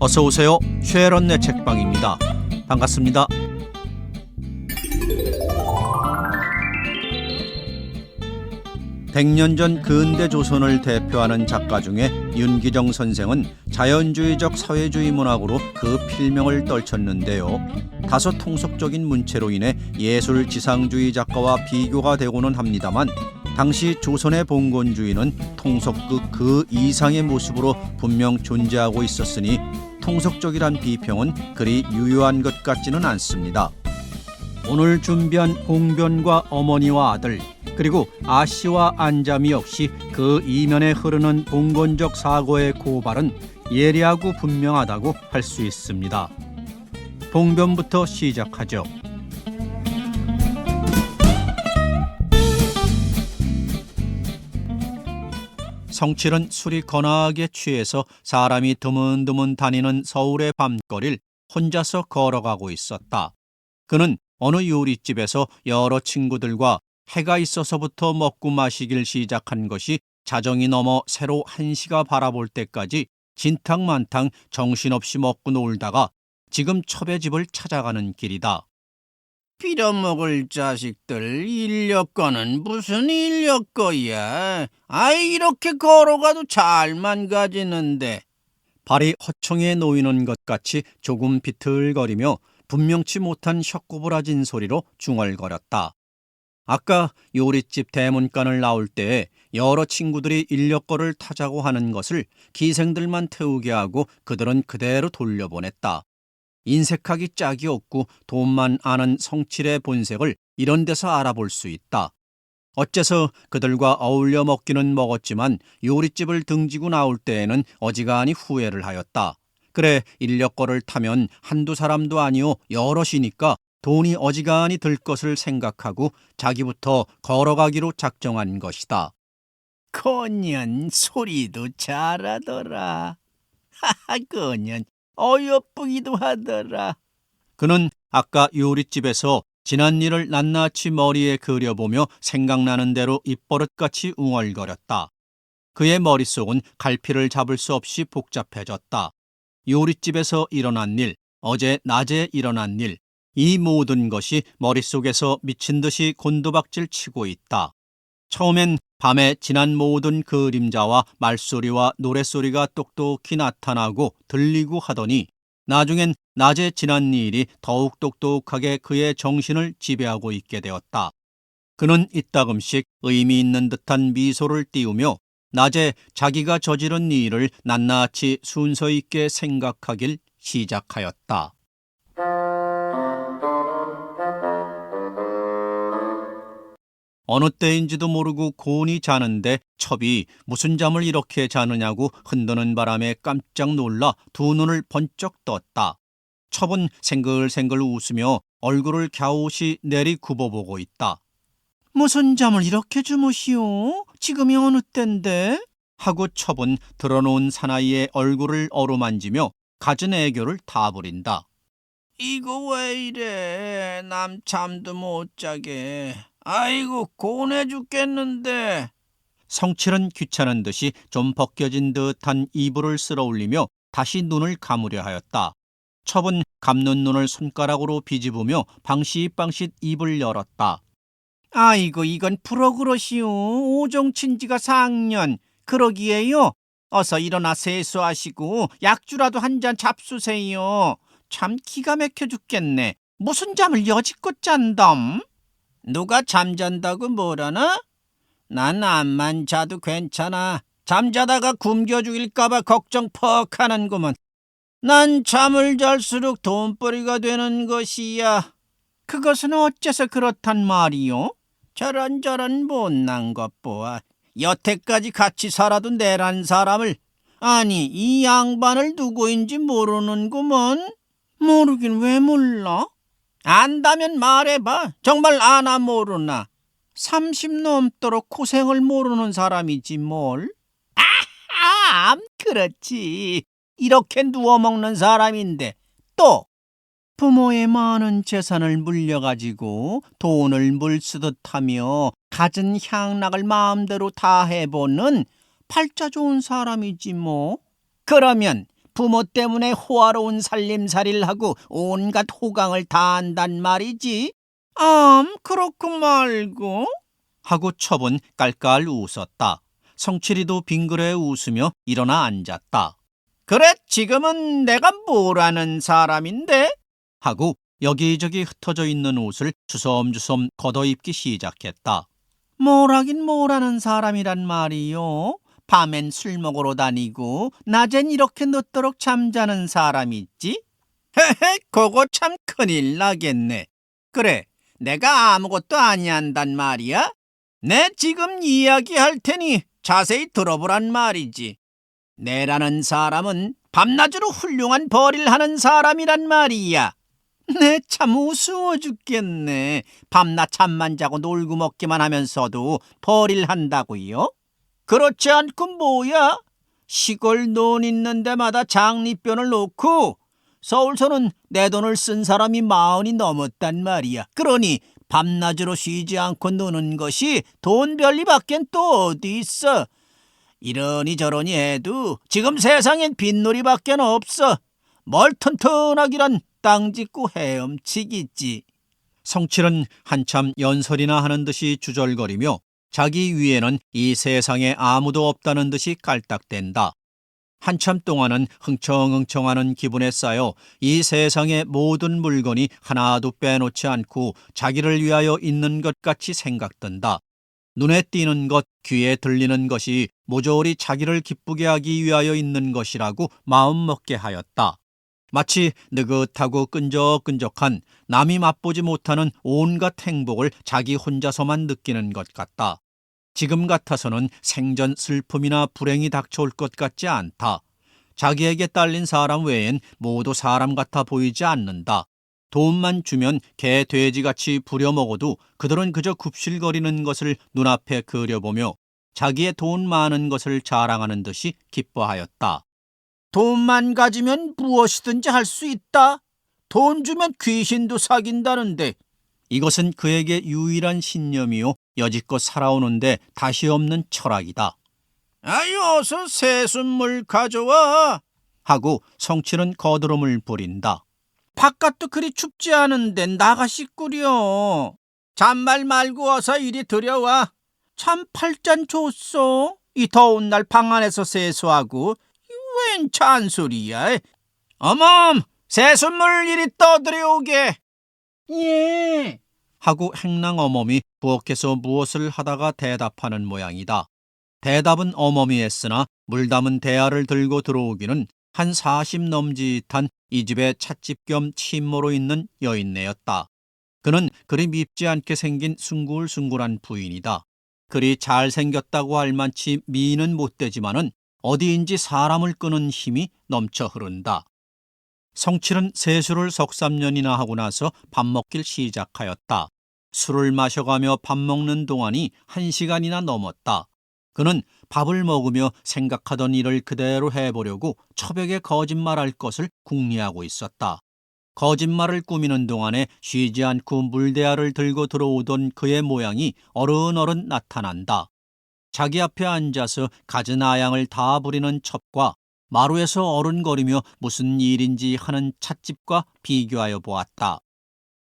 어서 오세요. 쉐런네 책방입니다. 반갑습니다. 백년 전 근대 조선을 대표하는 작가 중에 윤기정 선생은 자연주의적 사회주의 문학으로 그 필명을 떨쳤는데요. 다소 통속적인 문체로 인해 예술 지상주의 작가와 비교가 되고는 합니다만 당시 조선의 봉건주의는 통속극 그 이상의 모습으로 분명 존재하고 있었으니 통속적이란 비평은 그리 유효한 것 같지는 않습니다. 오늘 준비한 봉변과 어머니와 아들 그리고 아씨와 안잠이 역시 그 이면에 흐르는 봉건적 사고의 고발은 예리하고 분명하다고 할 수 있습니다. 봉변부터 시작하죠. 성칠은 술이 거나하게 취해서 사람이 드문드문 다니는 서울의 밤거리를 혼자서 걸어가고 있었다. 그는 어느 요리집에서 여러 친구들과 해가 있어서부터 먹고 마시길 시작한 것이 자정이 넘어 새로 한시가 바라볼 때까지 진탕만탕 정신없이 먹고 놀다가 지금 첩의 집을 찾아가는 길이다. 빌어먹을 자식들, 인력거는 무슨 인력거야. 아이, 이렇게 걸어가도 잘만 가지는데. 발이 허청에 놓이는 것 같이 조금 비틀거리며 분명치 못한 혀꼬부라진 소리로 중얼거렸다. 아까 요리집 대문간을 나올 때 여러 친구들이 인력거를 타자고 하는 것을 기생들만 태우게 하고 그들은 그대로 돌려보냈다. 인색하기 짝이 없고 돈만 아는 성칠의 본색을 이런 데서 알아볼 수 있다. 어째서 그들과 어울려 먹기는 먹었지만 요리집을 등지고 나올 때에는 어지간히 후회를 하였다. 그래, 인력거를 타면 한두 사람도 아니오 여럿이니까 돈이 어지간히 들 것을 생각하고 자기부터 걸어가기로 작정한 것이다. 거년 소리도 잘하더라. 하하, 거년 어여쁘기도 하더라. 그는 아까 요리집에서 지난 일을 낱낱이 머리에 그려보며 생각나는 대로 입버릇같이 웅얼거렸다. 그의 머릿속은 갈피를 잡을 수 없이 복잡해졌다. 요리집에서 일어난 일, 어제 낮에 일어난 일, 이 모든 것이 머릿속에서 미친 듯이 곤두박질 치고 있다. 처음엔 밤에 지난 모든 그림자와 말소리와 노랫소리가 똑똑히 나타나고 들리고 하더니 나중엔 낮에 지난 일이 더욱 똑똑하게 그의 정신을 지배하고 있게 되었다. 그는 이따금씩 의미 있는 듯한 미소를 띄우며 낮에 자기가 저지른 일을 낱낱이 순서 있게 생각하길 시작하였다. 어느 때인지도 모르고 곤히 자는데 첩이 무슨 잠을 이렇게 자느냐고 흔드는 바람에 깜짝 놀라 두 눈을 번쩍 떴다. 첩은 생글생글 웃으며 얼굴을 갸웃이 내리 굽어보고 있다. 무슨 잠을 이렇게 주무시오? 지금이 어느 때인데? 하고 첩은 드러놓은 사나이의 얼굴을 어루만지며 갖은 애교를 다 부린다. 이거 왜 이래? 남 잠도 못 자게. 아이고, 고뇌 죽겠는데. 성칠은 귀찮은 듯이 좀 벗겨진 듯한 이불을 쓸어올리며 다시 눈을 감으려 하였다. 첩은 감는 눈을 손가락으로 비집으며 방싯방싯 입을 열었다. 아이고, 이건 풀어그러시오. 오종친지가 4학년. 그러기에요. 어서 일어나 세수하시고 약주라도 한 잔 잡수세요. 참 기가 막혀 죽겠네. 무슨 잠을 여지껏 잔담? 누가 잠잔다고 뭐라나? 난 암만 자도 괜찮아. 잠자다가 굶겨 죽일까봐 걱정 퍽 하는구먼. 난 잠을 잘수록 돈벌이가 되는 것이야. 그것은 어째서 그렇단 말이요? 저런 못난 것 보아. 여태까지 같이 살아도 내란 사람을, 아니 이 양반을 누구인지 모르는구먼. 모르긴 왜 몰라? 안다면 말해봐. 정말 아나 모르나? 30 넘도록 고생을 모르는 사람이지 뭘. 그렇지. 이렇게 누워먹는 사람인데 또 부모의 많은 재산을 물려가지고 돈을 물쓰듯 하며 갖은 향락을 마음대로 다 해보는 팔자 좋은 사람이지 뭐. 그러면 부모 때문에 호화로운 살림살이를 하고 온갖 호강을 다한단 말이지. 그렇고 말고. 하고 첩은 깔깔 웃었다. 성칠이도 빙그레 웃으며 일어나 앉았다. 그래, 지금은 내가 뭐라는 사람인데? 하고 여기저기 흩어져 있는 옷을 주섬주섬 걷어입기 시작했다. 뭐라긴 뭐라는 사람이란 말이요. 밤엔 술 먹으러 다니고 낮엔 이렇게 늦도록 잠자는 사람 있지? 헤헤, 그거 참 큰일 나겠네. 그래, 내가 아무것도 아니한단 말이야? 내 지금 이야기할 테니 자세히 들어보란 말이지. 내라는 사람은 밤낮으로 훌륭한 벌이를 하는 사람이란 말이야. 네, 참 우스워 죽겠네. 밤낮 잠만 자고 놀고 먹기만 하면서도 벌이를 한다고요? 그렇지 않고 뭐야? 시골 논 있는 데마다 장리변을 놓고 서울서는 내 돈을 쓴 사람이 40이 넘었단 말이야. 그러니 밤낮으로 쉬지 않고 노는 것이 돈 별리밖엔 또 어디 있어. 이러니 저러니 해도 지금 세상엔 빈놀이밖엔 없어. 뭘 튼튼하기란 땅 짓고 헤엄치기지. 성칠은 한참 연설이나 하는 듯이 주절거리며 자기 위에는 이 세상에 아무도 없다는 듯이 깔딱댄다. 한참 동안은 흥청흥청하는 기분에 쌓여 이 세상의 모든 물건이 하나도 빼놓지 않고 자기를 위하여 있는 것 같이 생각든다. 눈에 띄는 것, 귀에 들리는 것이 모조리 자기를 기쁘게 하기 위하여 있는 것이라고 마음먹게 하였다. 마치 느긋하고 끈적끈적한 남이 맛보지 못하는 온갖 행복을 자기 혼자서만 느끼는 것 같다. 지금 같아서는 생전 슬픔이나 불행이 닥쳐올 것 같지 않다. 자기에게 딸린 사람 외엔 모두 사람 같아 보이지 않는다. 돈만 주면 개 돼지같이 부려먹어도 그들은 그저 굽실거리는 것을 눈앞에 그려보며 자기의 돈 많은 것을 자랑하는 듯이 기뻐하였다. 돈만 가지면 무엇이든지 할 수 있다. 돈 주면 귀신도 사귄다는데. 이것은 그에게 유일한 신념이요 여지껏 살아오는데 다시 없는 철학이다. 아유, 어서 새순물 가져와. 하고 성칠은 거드름을 부린다. 바깥도 그리 춥지 않은데 나가시구려. 잔말 말고 어서 이리 들여와. 참 팔잔 좋소. 이 더운 날 방 안에서 세수하고 웬 잔소리야. 어멈, 새순물 이리 떠들여오게. 예. 하고 행랑 어멈이 부엌에서 무엇을 하다가 대답하는 모양이다. 대답은 어멈이 했으나 물 담은 대야를 들고 들어오기는 한 40 넘짓한 이 집의 찻집 겸 친모로 있는 여인네였다. 그는 그리 밉지 않게 생긴 숭굴숭굴한 부인이다. 그리 잘생겼다고 할 만치 미는 못되지만은 어디인지 사람을 끄는 힘이 넘쳐 흐른다. 성칠은 세수를 석삼년이나 하고 나서 밥 먹길 시작하였다. 술을 마셔가며 밥 먹는 동안이 1시간이나 넘었다. 그는 밥을 먹으며 생각하던 일을 그대로 해보려고 첩에게 거짓말할 것을 궁리하고 있었다. 거짓말을 꾸미는 동안에 쉬지 않고 물대야를 들고 들어오던 그의 모양이 어른어른 나타난다. 자기 앞에 앉아서 갖은 아양을 다 부리는 첩과 마루에서 어른거리며 무슨 일인지 하는 찻집과 비교하여 보았다.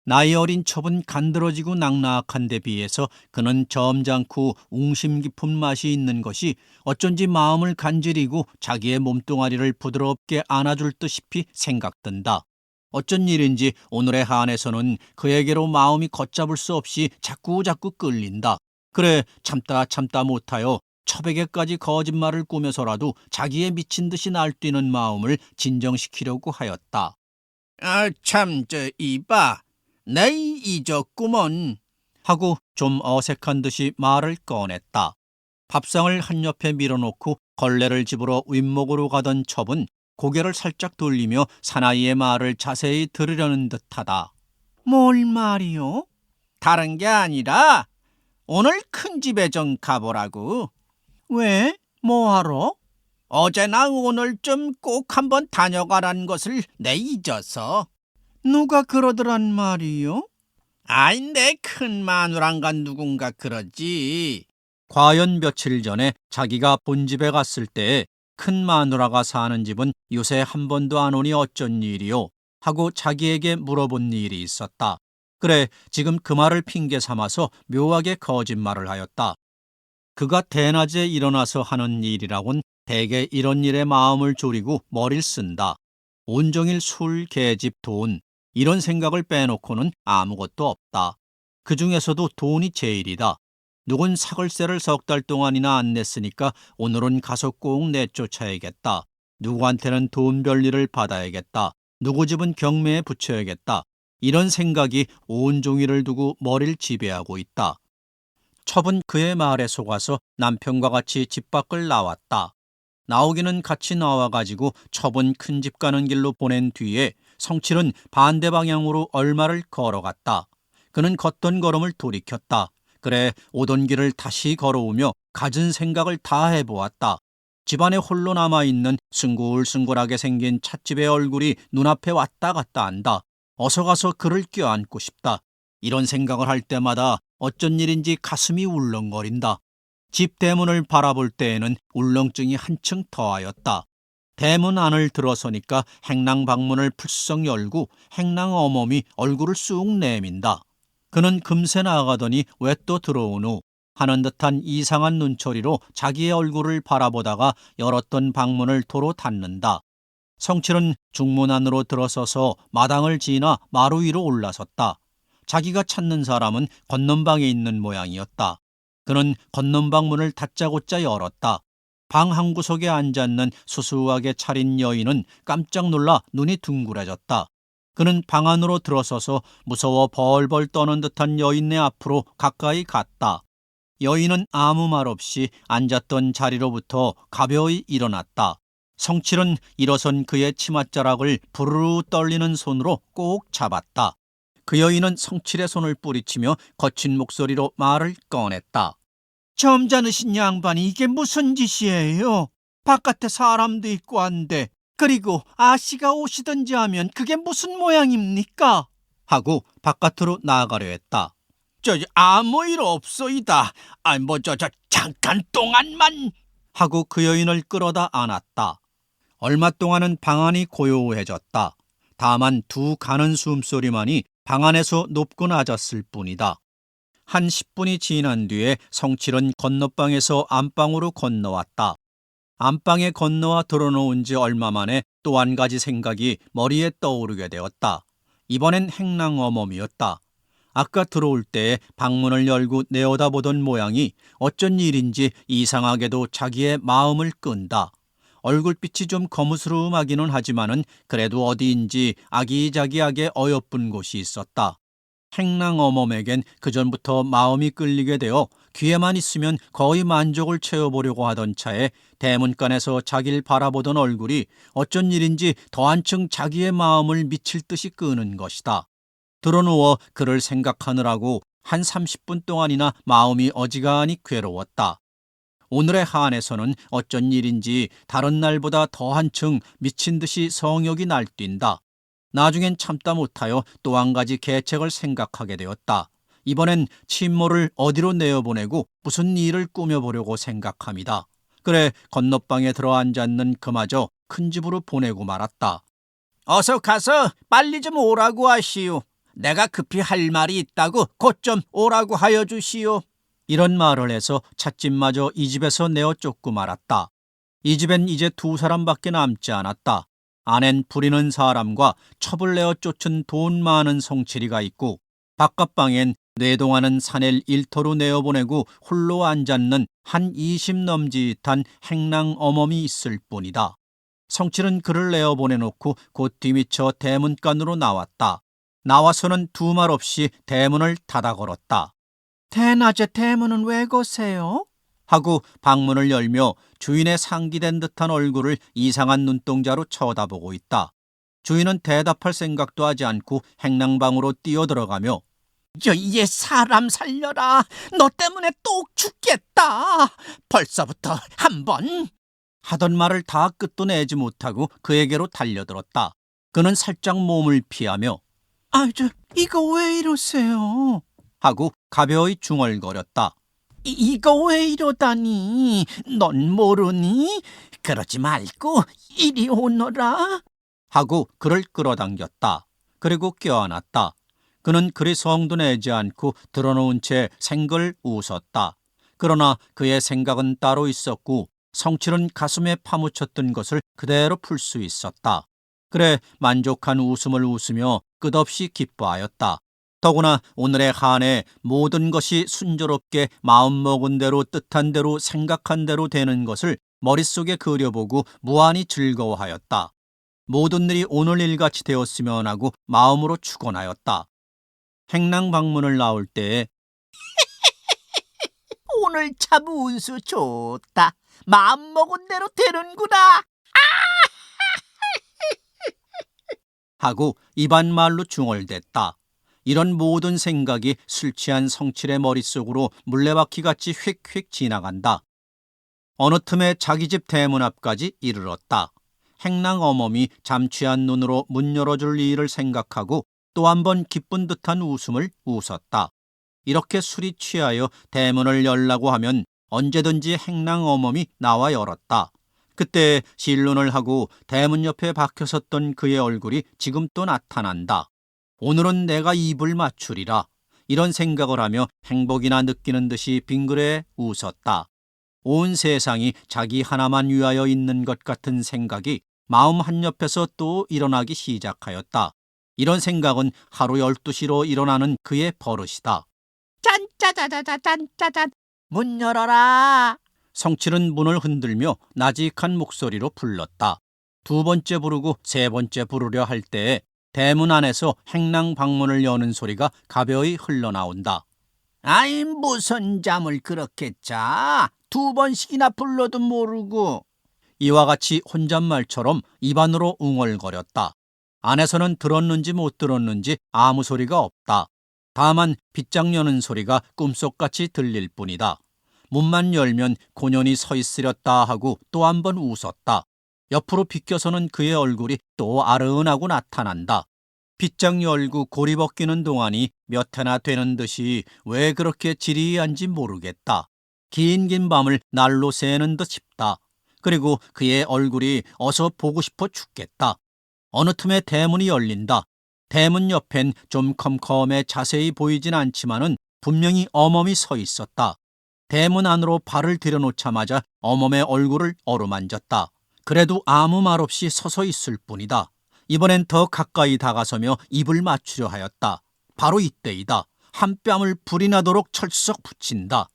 나이 어린 첩은 간드러지고 낙낙한 데 비해서 그는 점잖고 웅심 깊은 맛이 있는 것이 어쩐지 마음을 간지리고 자기의 몸뚱아리를 부드럽게 안아줄 듯이 생각든다. 어쩐 일인지 오늘의 한에서는 그에게로 마음이 걷잡을 수 없이 자꾸자꾸 끌린다. 그래, 참다 못하여 첩에게까지 거짓말을 꾸며서라도 자기의 미친 듯이 날뛰는 마음을 진정시키려고 하였다. 참, 이봐. 내 잊었구먼. 하고 좀 어색한 듯이 말을 꺼냈다. 밥상을 한 옆에 밀어놓고 걸레를 집으러 윗목으로 가던 첩은 고개를 살짝 돌리며 사나이의 말을 자세히 들으려는 듯하다. 뭘 말이요? 다른 게 아니라 오늘 큰 집에 좀 가보라고. 왜? 뭐하러? 어제나 오늘 좀 꼭 한번 다녀가라는 것을 내 잊어서. 누가 그러더란 말이요? 아이, 내 큰 마누란가 누군가 그러지. 과연 며칠 전에 자기가 본집에 갔을 때 큰 마누라가 사는 집은 요새 한 번도 안 오니 어쩐 일이요? 하고 자기에게 물어본 일이 있었다. 그래, 지금 그 말을 핑계 삼아서 묘하게 거짓말을 하였다. 그가 대낮에 일어나서 하는 일이라곤 대개 이런 일에 마음을 졸이고 머리를 쓴다. 온종일 술, 계집, 돈 이런 생각을 빼놓고는 아무것도 없다. 그 중에서도 돈이 제일이다. 누군 사글세를 석 달 동안이나 안 냈으니까 오늘은 가서 꼭 내쫓아야겠다. 누구한테는 돈 별일을 받아야겠다. 누구 집은 경매에 붙여야겠다. 이런 생각이 온종일을 두고 머리를 지배하고 있다. 첩은 그의 말에 속아서 남편과 같이 집 밖을 나왔다. 나오기는 같이 나와가지고 첩은 큰 집 가는 길로 보낸 뒤에 성칠은 반대 방향으로 얼마를 걸어갔다. 그는 걷던 걸음을 돌이켰다. 그래, 오던 길을 다시 걸어오며 갖은 생각을 다 해보았다. 집안에 홀로 남아있는 싱글싱글하게 생긴 찻집의 얼굴이 눈앞에 왔다 갔다 한다. 어서 가서 그를 껴안고 싶다. 이런 생각을 할 때마다 어쩐 일인지 가슴이 울렁거린다. 집 대문을 바라볼 때에는 울렁증이 한층 더하였다. 대문 안을 들어서니까 행랑 방문을 풀썩 열고 행랑 어멈이 얼굴을 쑥 내민다. 그는 금세 나가더니 왜 또 들어오누 하는 듯한 이상한 눈초리로 자기의 얼굴을 바라보다가 열었던 방문을 도로 닫는다. 성칠은 중문 안으로 들어서서 마당을 지나 마루 위로 올라섰다. 자기가 찾는 사람은 건넌방에 있는 모양이었다. 그는 건넌방 문을 다짜고짜 열었다. 방 한 구석에 앉아있는 수수하게 차린 여인은 깜짝 놀라 눈이 둥그레졌다. 그는 방 안으로 들어서서 무서워 벌벌 떠는 듯한 여인네 앞으로 가까이 갔다. 여인은 아무 말 없이 앉았던 자리로부터 가벼이 일어났다. 성칠은 일어선 그의 치맛자락을 부르르 떨리는 손으로 꼭 잡았다. 그 여인은 성칠의 손을 뿌리치며 거친 목소리로 말을 꺼냈다. 점잖으신 양반이 이게 무슨 짓이에요? 바깥에 사람도 있고 한데, 그리고 아씨가 오시든지 하면 그게 무슨 모양입니까? 하고 바깥으로 나아가려 했다. 아무 일 없소이다. 잠깐 동안만. 하고 그 여인을 끌어다 안았다. 얼마 동안은 방 안이 고요해졌다. 다만 두 가는 숨소리만이 방 안에서 높고 낮았을 뿐이다. 한 10분이 지난 뒤에 성칠은 건너방에서 안방으로 건너왔다. 안방에 건너와 들어놓은 지 얼마 만에 또 한 가지 생각이 머리에 떠오르게 되었다. 이번엔 행랑 어멈이었다. 아까 들어올 때 방문을 열고 내어다보던 모양이 어쩐 일인지 이상하게도 자기의 마음을 끈다. 얼굴빛이 좀 거무스름하기는 하지만은 그래도 어디인지 아기자기하게 어여쁜 곳이 있었다. 행랑 어멈에겐 그전부터 마음이 끌리게 되어 귀에만 있으면 거의 만족을 채워보려고 하던 차에 대문간에서 자기를 바라보던 얼굴이 어쩐 일인지 더 한층 자기의 마음을 미칠 듯이 끄는 것이다. 드러누워 그를 생각하느라고 한 30분 동안이나 마음이 어지간히 괴로웠다. 오늘의 한에서는 어쩐 일인지 다른 날보다 더 한층 미친 듯이 성욕이 날뛴다. 나중엔 참다 못하여 또 한 가지 계책을 생각하게 되었다. 이번엔 친모를 어디로 내어보내고 무슨 일을 꾸며보려고 생각합니다. 그래, 건너방에 들어앉았는 그마저 큰 집으로 보내고 말았다. 어서 가서 빨리 좀 오라고 하시오. 내가 급히 할 말이 있다고 곧 좀 오라고 하여 주시오. 이런 말을 해서 찻집마저 이 집에서 내어 쫓고 말았다. 이 집엔 이제 두 사람밖에 남지 않았다. 아낸 부리는 사람과 첩을 내어 쫓은 돈 많은 성칠이가 있고 바깥방엔 뇌동하는 사낼 일터로 내어보내고 홀로 앉았는 한 20 넘짓한 행랑 어멈이 있을 뿐이다. 성칠은 그를 내어보내놓고 곧 뒤미쳐 대문간으로 나왔다. 나와서는 두 말 없이 대문을 닫아 걸었다. 대낮에 대문은 왜 거세요? 하고 방문을 열며 주인의 상기된 듯한 얼굴을 이상한 눈동자로 쳐다보고 있다. 주인은 대답할 생각도 하지 않고 행랑방으로 뛰어들어가며 얘 사람 살려라. 너 때문에 또 죽겠다. 벌써부터 한 번. 하던 말을 다 끝도 내지 못하고 그에게로 달려들었다. 그는 살짝 몸을 피하며 이거 왜 이러세요? 하고 가벼이 중얼거렸다. 이거 왜 이러다니? 넌 모르니? 그러지 말고 이리 오너라 하고 그를 끌어당겼다. 그리고 껴안았다. 그는 그리 성도 내지 않고 드러놓은 채 생글 웃었다. 그러나 그의 생각은 따로 있었고 성칠은 가슴에 파묻혔던 것을 그대로 풀 수 있었다. 그래 만족한 웃음을 웃으며 끝없이 기뻐하였다. 더구나 오늘의 한해 모든 것이 순조롭게 마음먹은 대로 뜻한 대로 생각한 대로 되는 것을 머릿속에 그려보고 무한히 즐거워하였다. 모든 일이 오늘 일같이 되었으면 하고 마음으로 축원하였다. 행랑 방문을 나올 때에 오늘 참 운수 좋다. 마음먹은 대로 되는구나. 하고 입안말로 중얼댔다. 이런 모든 생각이 술 취한 성칠의 머릿속으로 물레바퀴같이 휙휙 지나간다. 어느 틈에 자기 집 대문 앞까지 이르렀다. 행랑 어멈이 잠취한 눈으로 문 열어줄 일을 생각하고 또 한 번 기쁜 듯한 웃음을 웃었다. 이렇게 술이 취하여 대문을 열라고 하면 언제든지 행랑 어멈이 나와 열었다. 그때 실눈을 하고 대문 옆에 박혀 섰던 그의 얼굴이 지금 또 나타난다. 오늘은 내가 입을 맞추리라. 이런 생각을 하며 행복이나 느끼는 듯이 빙그레 웃었다. 온 세상이 자기 하나만 위하여 있는 것 같은 생각이 마음 한옆에서 또 일어나기 시작하였다. 이런 생각은 하루 12시로 일어나는 그의 버릇이다. 짠짜자자자짠짜잔 문 열어라. 성칠은 문을 흔들며 나직한 목소리로 불렀다. 두 번째 부르고 세 번째 부르려 할 때에 대문 안에서 행랑 방문을 여는 소리가 가벼이 흘러나온다. 아이 무슨 잠을 그렇게 자. 두 번씩이나 불러도 모르고. 이와 같이 혼잣말처럼 입안으로 웅얼거렸다. 안에서는 들었는지 못 들었는지 아무 소리가 없다. 다만 빗장 여는 소리가 꿈속같이 들릴 뿐이다. 문만 열면 고년이 서 있으렸다 하고 또 한 번 웃었다. 옆으로 비껴서는 그의 얼굴이 또 아른하고 나타난다. 빗장 열고 고리 벗기는 동안이 몇 해나 되는 듯이 왜 그렇게 지리한지 모르겠다. 긴 밤을 날로 새는 듯 싶다. 그리고 그의 얼굴이 어서 보고 싶어 죽겠다. 어느 틈에 대문이 열린다. 대문 옆엔 좀 컴컴해 자세히 보이진 않지만은 분명히 어멈이 서 있었다. 대문 안으로 발을 들여놓자마자 어멈의 얼굴을 어루만졌다. 그래도 아무 말 없이 서서 있을 뿐이다. 이번엔 더 가까이 다가서며 입을 맞추려 하였다. 바로 이때이다. 한 뺨을 불이 나도록 철썩 붙인다.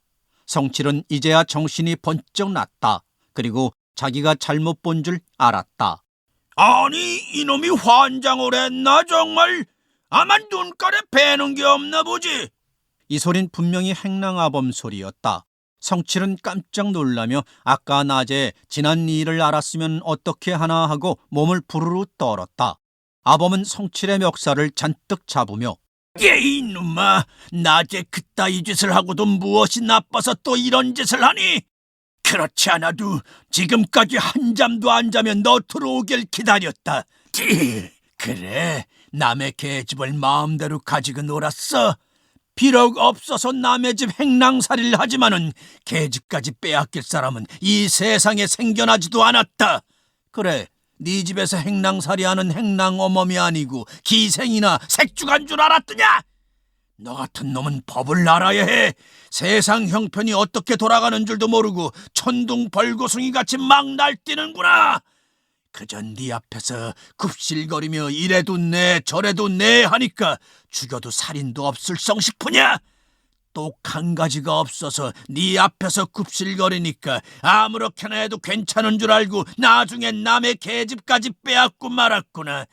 성칠은 이제야 정신이 번쩍 났다. 그리고 자기가 잘못 본 줄 알았다. 아니 이놈이 환장을 했나 정말? 아마 눈깔에 배는 게 없나 보지. 이 소린 분명히 행랑아범 소리였다. 성칠은 깜짝 놀라며 아까 낮에 지난 일을 알았으면 어떻게 하나 하고 몸을 부르르 떨었다. 아범은 성칠의 멱살을 잔뜩 잡으며 이놈아, 낮에 그따위 짓을 하고도 무엇이 나빠서 또 이런 짓을 하니? 그렇지 않아도 지금까지 한 잠도 안 자면 너 들어오길 기다렸다. 그래, 남의 계집을 마음대로 가지고 놀았어. 비록 없어서 남의 집 행랑살이를 하지만은 계집까지 빼앗길 사람은 이 세상에 생겨나지도 않았다. 그래, 네 집에서 행랑살이하는 행랑어멈이 아니고 기생이나 색주간 줄 알았더냐? 너 같은 놈은 법을 알아야 해. 세상 형편이 어떻게 돌아가는 줄도 모르고 천둥벌고숭이같이 막 날뛰는구나. 그저 네 앞에서 굽실거리며 이래도 네 저래도 네 하니까 죽여도 살인도 없을 성식푸냐? 똑 한 가지가 없어서 네 앞에서 굽실거리니까 아무렇게나 해도 괜찮은 줄 알고 나중에 남의 계집까지 빼앗고 말았구나.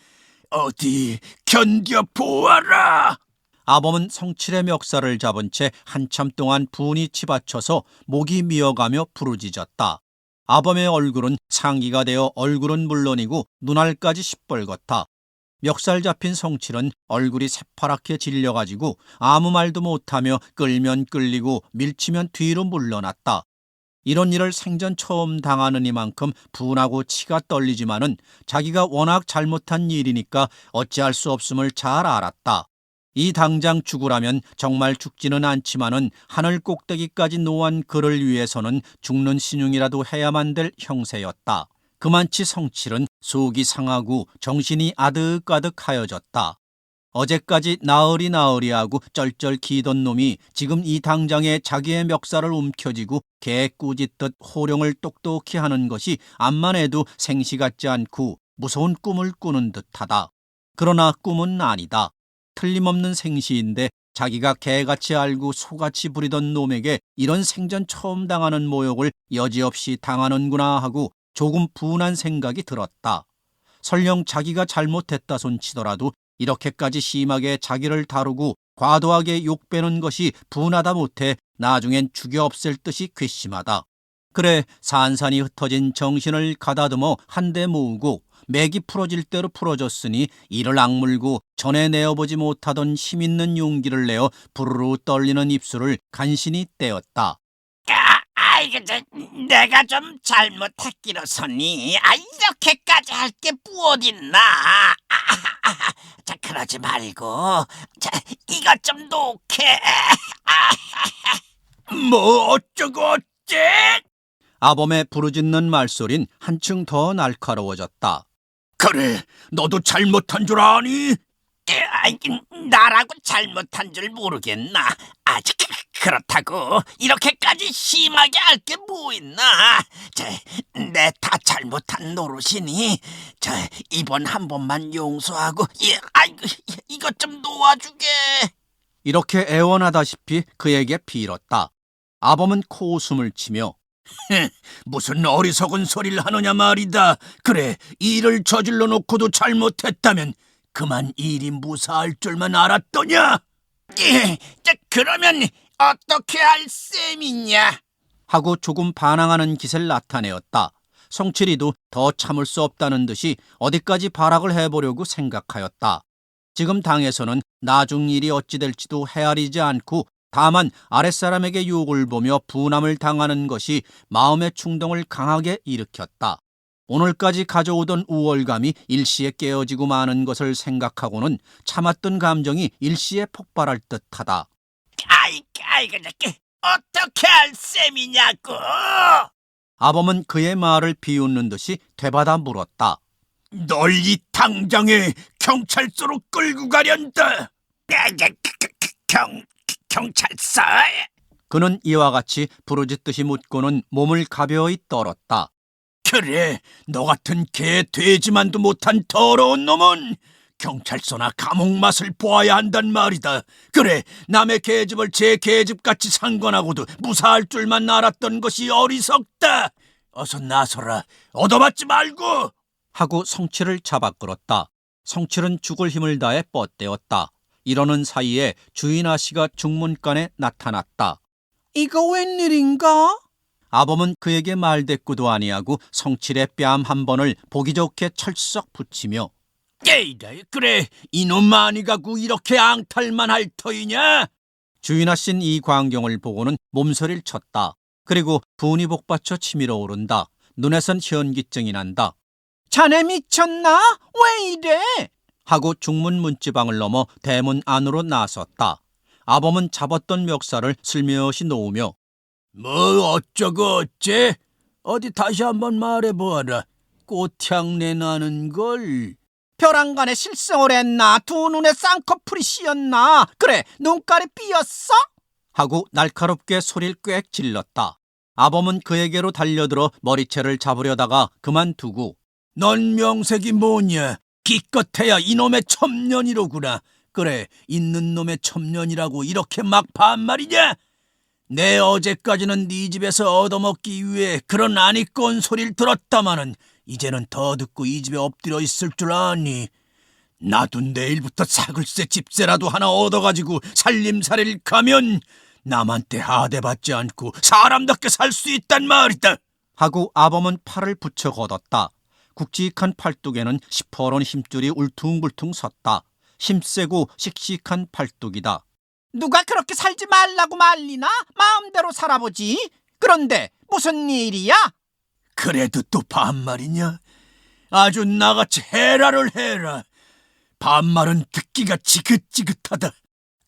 어디 견뎌 보아라. 아범은 성칠의 멱살을 잡은 채 한참 동안 분이 치받쳐서 목이 미어가며 부르짖었다. 아범의 얼굴은 상기가 되어 얼굴은 물론이고 눈알까지 시뻘겋다. 멱살 잡힌 성칠은 얼굴이 새파랗게 질려가지고 아무 말도 못하며 끌면 끌리고 밀치면 뒤로 물러났다. 이런 일을 생전 처음 당하는 이만큼 분하고 치가 떨리지만은 자기가 워낙 잘못한 일이니까 어찌할 수 없음을 잘 알았다. 이 당장 죽으라면 정말 죽지는 않지만은 하늘 꼭대기까지 노한 그를 위해서는 죽는 신용이라도 해야만 될 형세였다. 그만치 성칠은 속이 상하고 정신이 아득아득하여졌다. 어제까지 나으리 하고 쩔쩔 기던 놈이 지금 이 당장에 자기의 멱살을 움켜쥐고 개 꾸짖듯 호령을 똑똑히 하는 것이 암만 해도 생시 같지 않고 무서운 꿈을 꾸는 듯하다. 그러나 꿈은 아니다. 틀림없는 생시인데 자기가 개같이 알고 소같이 부리던 놈에게 이런 생전 처음 당하는 모욕을 여지없이 당하는구나 하고 조금 분한 생각이 들었다. 설령 자기가 잘못했다 손치더라도 이렇게까지 심하게 자기를 다루고 과도하게 욕배는 것이 분하다 못해 나중엔 죽여 없앨 듯이 괘씸하다. 그래 산산이 흩어진 정신을 가다듬어 한데 모으고 맥이 풀어질 대로 풀어졌으니 이를 악물고 전에 내어보지 못하던 힘있는 용기를 내어 부르르 떨리는 입술을 간신히 떼었다. 내가 좀 잘못했기로서니 이렇게까지 할 게 무엇 있나? 자, 그러지 말고 이것 좀 놓게. 뭐 어쩌고 어째? 아범의 부르짖는 말소린 한층 더 날카로워졌다. 그래, 너도 잘못한 줄 아니? 나라고 잘못한 줄 모르겠나? 그렇다고 이렇게까지 심하게 할 게 뭐 있나? 내 다 잘못한 노릇이니 이번 한 번만 용서하고 이것 좀 놓아주게. 이렇게 애원하다시피 그에게 빌었다. 아범은 코웃음을 치며 무슨 어리석은 소리를 하느냐 말이다. 그래, 일을 저질러 놓고도 잘못했다면 그만 일이 무사할 줄만 알았더냐? 그러면 어떻게 할 셈이냐? 하고 조금 반항하는 기세를 나타내었다. 성칠이도 더 참을 수 없다는 듯이 어디까지 발악을 해보려고 생각하였다. 지금 당에서는 나중 일이 어찌 될지도 헤아리지 않고 다만 아랫사람에게 욕을 보며 분함을 당하는 것이 마음의 충동을 강하게 일으켰다. 오늘까지 가져오던 우월감이 일시에 깨어지고 마는 것을 생각하고는 참았던 감정이 일시에 폭발할 듯하다. 어떻게 할 셈이냐고? 아범은 그의 말을 비웃는 듯이 되받아 물었다. 널 이 당장에 경찰서로 끌고 가련다. 경찰서? 그는 이와 같이 부르짖듯이 묻고는 몸을 가벼이 떨었다. 그래, 너 같은 개 돼지만도 못한 더러운 놈은 경찰서나 감옥 맛을 보아야 한단 말이다. 그래, 남의 계집을 제 계집같이 상관하고도 무사할 줄만 알았던 것이 어리석다. 어서 나서라. 얻어맞지 말고. 하고 성칠을 잡아 끌었다. 성칠은 죽을 힘을 다해 뻗대었다. 이러는 사이에 주인 아씨가 중문간에 나타났다. 이거 웬일인가? 아범은 그에게 말대꾸도 아니하고 성칠의 뺨 한 번을 보기 좋게 철썩 붙이며 그래, 이놈 아니가고 이렇게 앙탈만 할 터이냐? 주인 아씨는 이 광경을 보고는 몸서리를 쳤다. 그리고 분이 복받쳐 치밀어 오른다. 눈에선 현기증이 난다. 자네 미쳤나? 왜 이래? 하고 중문 문지방을 넘어 대문 안으로 나섰다. 아범은 잡았던 멱살을 슬며시 놓으며 뭐 어쩌고 어째? 어디 다시 한번 말해보아라. 꽃향내 나는 걸. 벼랑간에 실성을 했나? 두 눈에 쌍꺼풀이 씌었나? 그래, 눈깔이 삐었어? 하고 날카롭게 소리를 꽥 질렀다. 아범은 그에게로 달려들어 머리채를 잡으려다가 그만두고 넌 명색이 뭐냐? 기껏해야 이놈의 첩년이로구나. 그래, 있는 놈의 첩년이라고 이렇게 막 반말이냐? 내 어제까지는 네 집에서 얻어먹기 위해 그런 아니꼰 소리를 들었다마는 이제는 더 듣고 이 집에 엎드려 있을 줄 아니. 나도 내일부터 사글세 집세라도 하나 얻어가지고 살림살이를 가면 남한테 하대받지 않고 사람답게 살 수 있단 말이다. 하고 아범은 팔을 붙여 걷었다. 굵직한 팔뚝에는 시퍼런 힘줄이 울퉁불퉁 섰다. 힘세고 씩씩한 팔뚝이다. 누가 그렇게 살지 말라고 말리나? 마음대로 살아보지. 그런데 무슨 일이야? 그래도 또 반말이냐? 아주 나같이 해라를 해라. 반말은 듣기가 지긋지긋하다.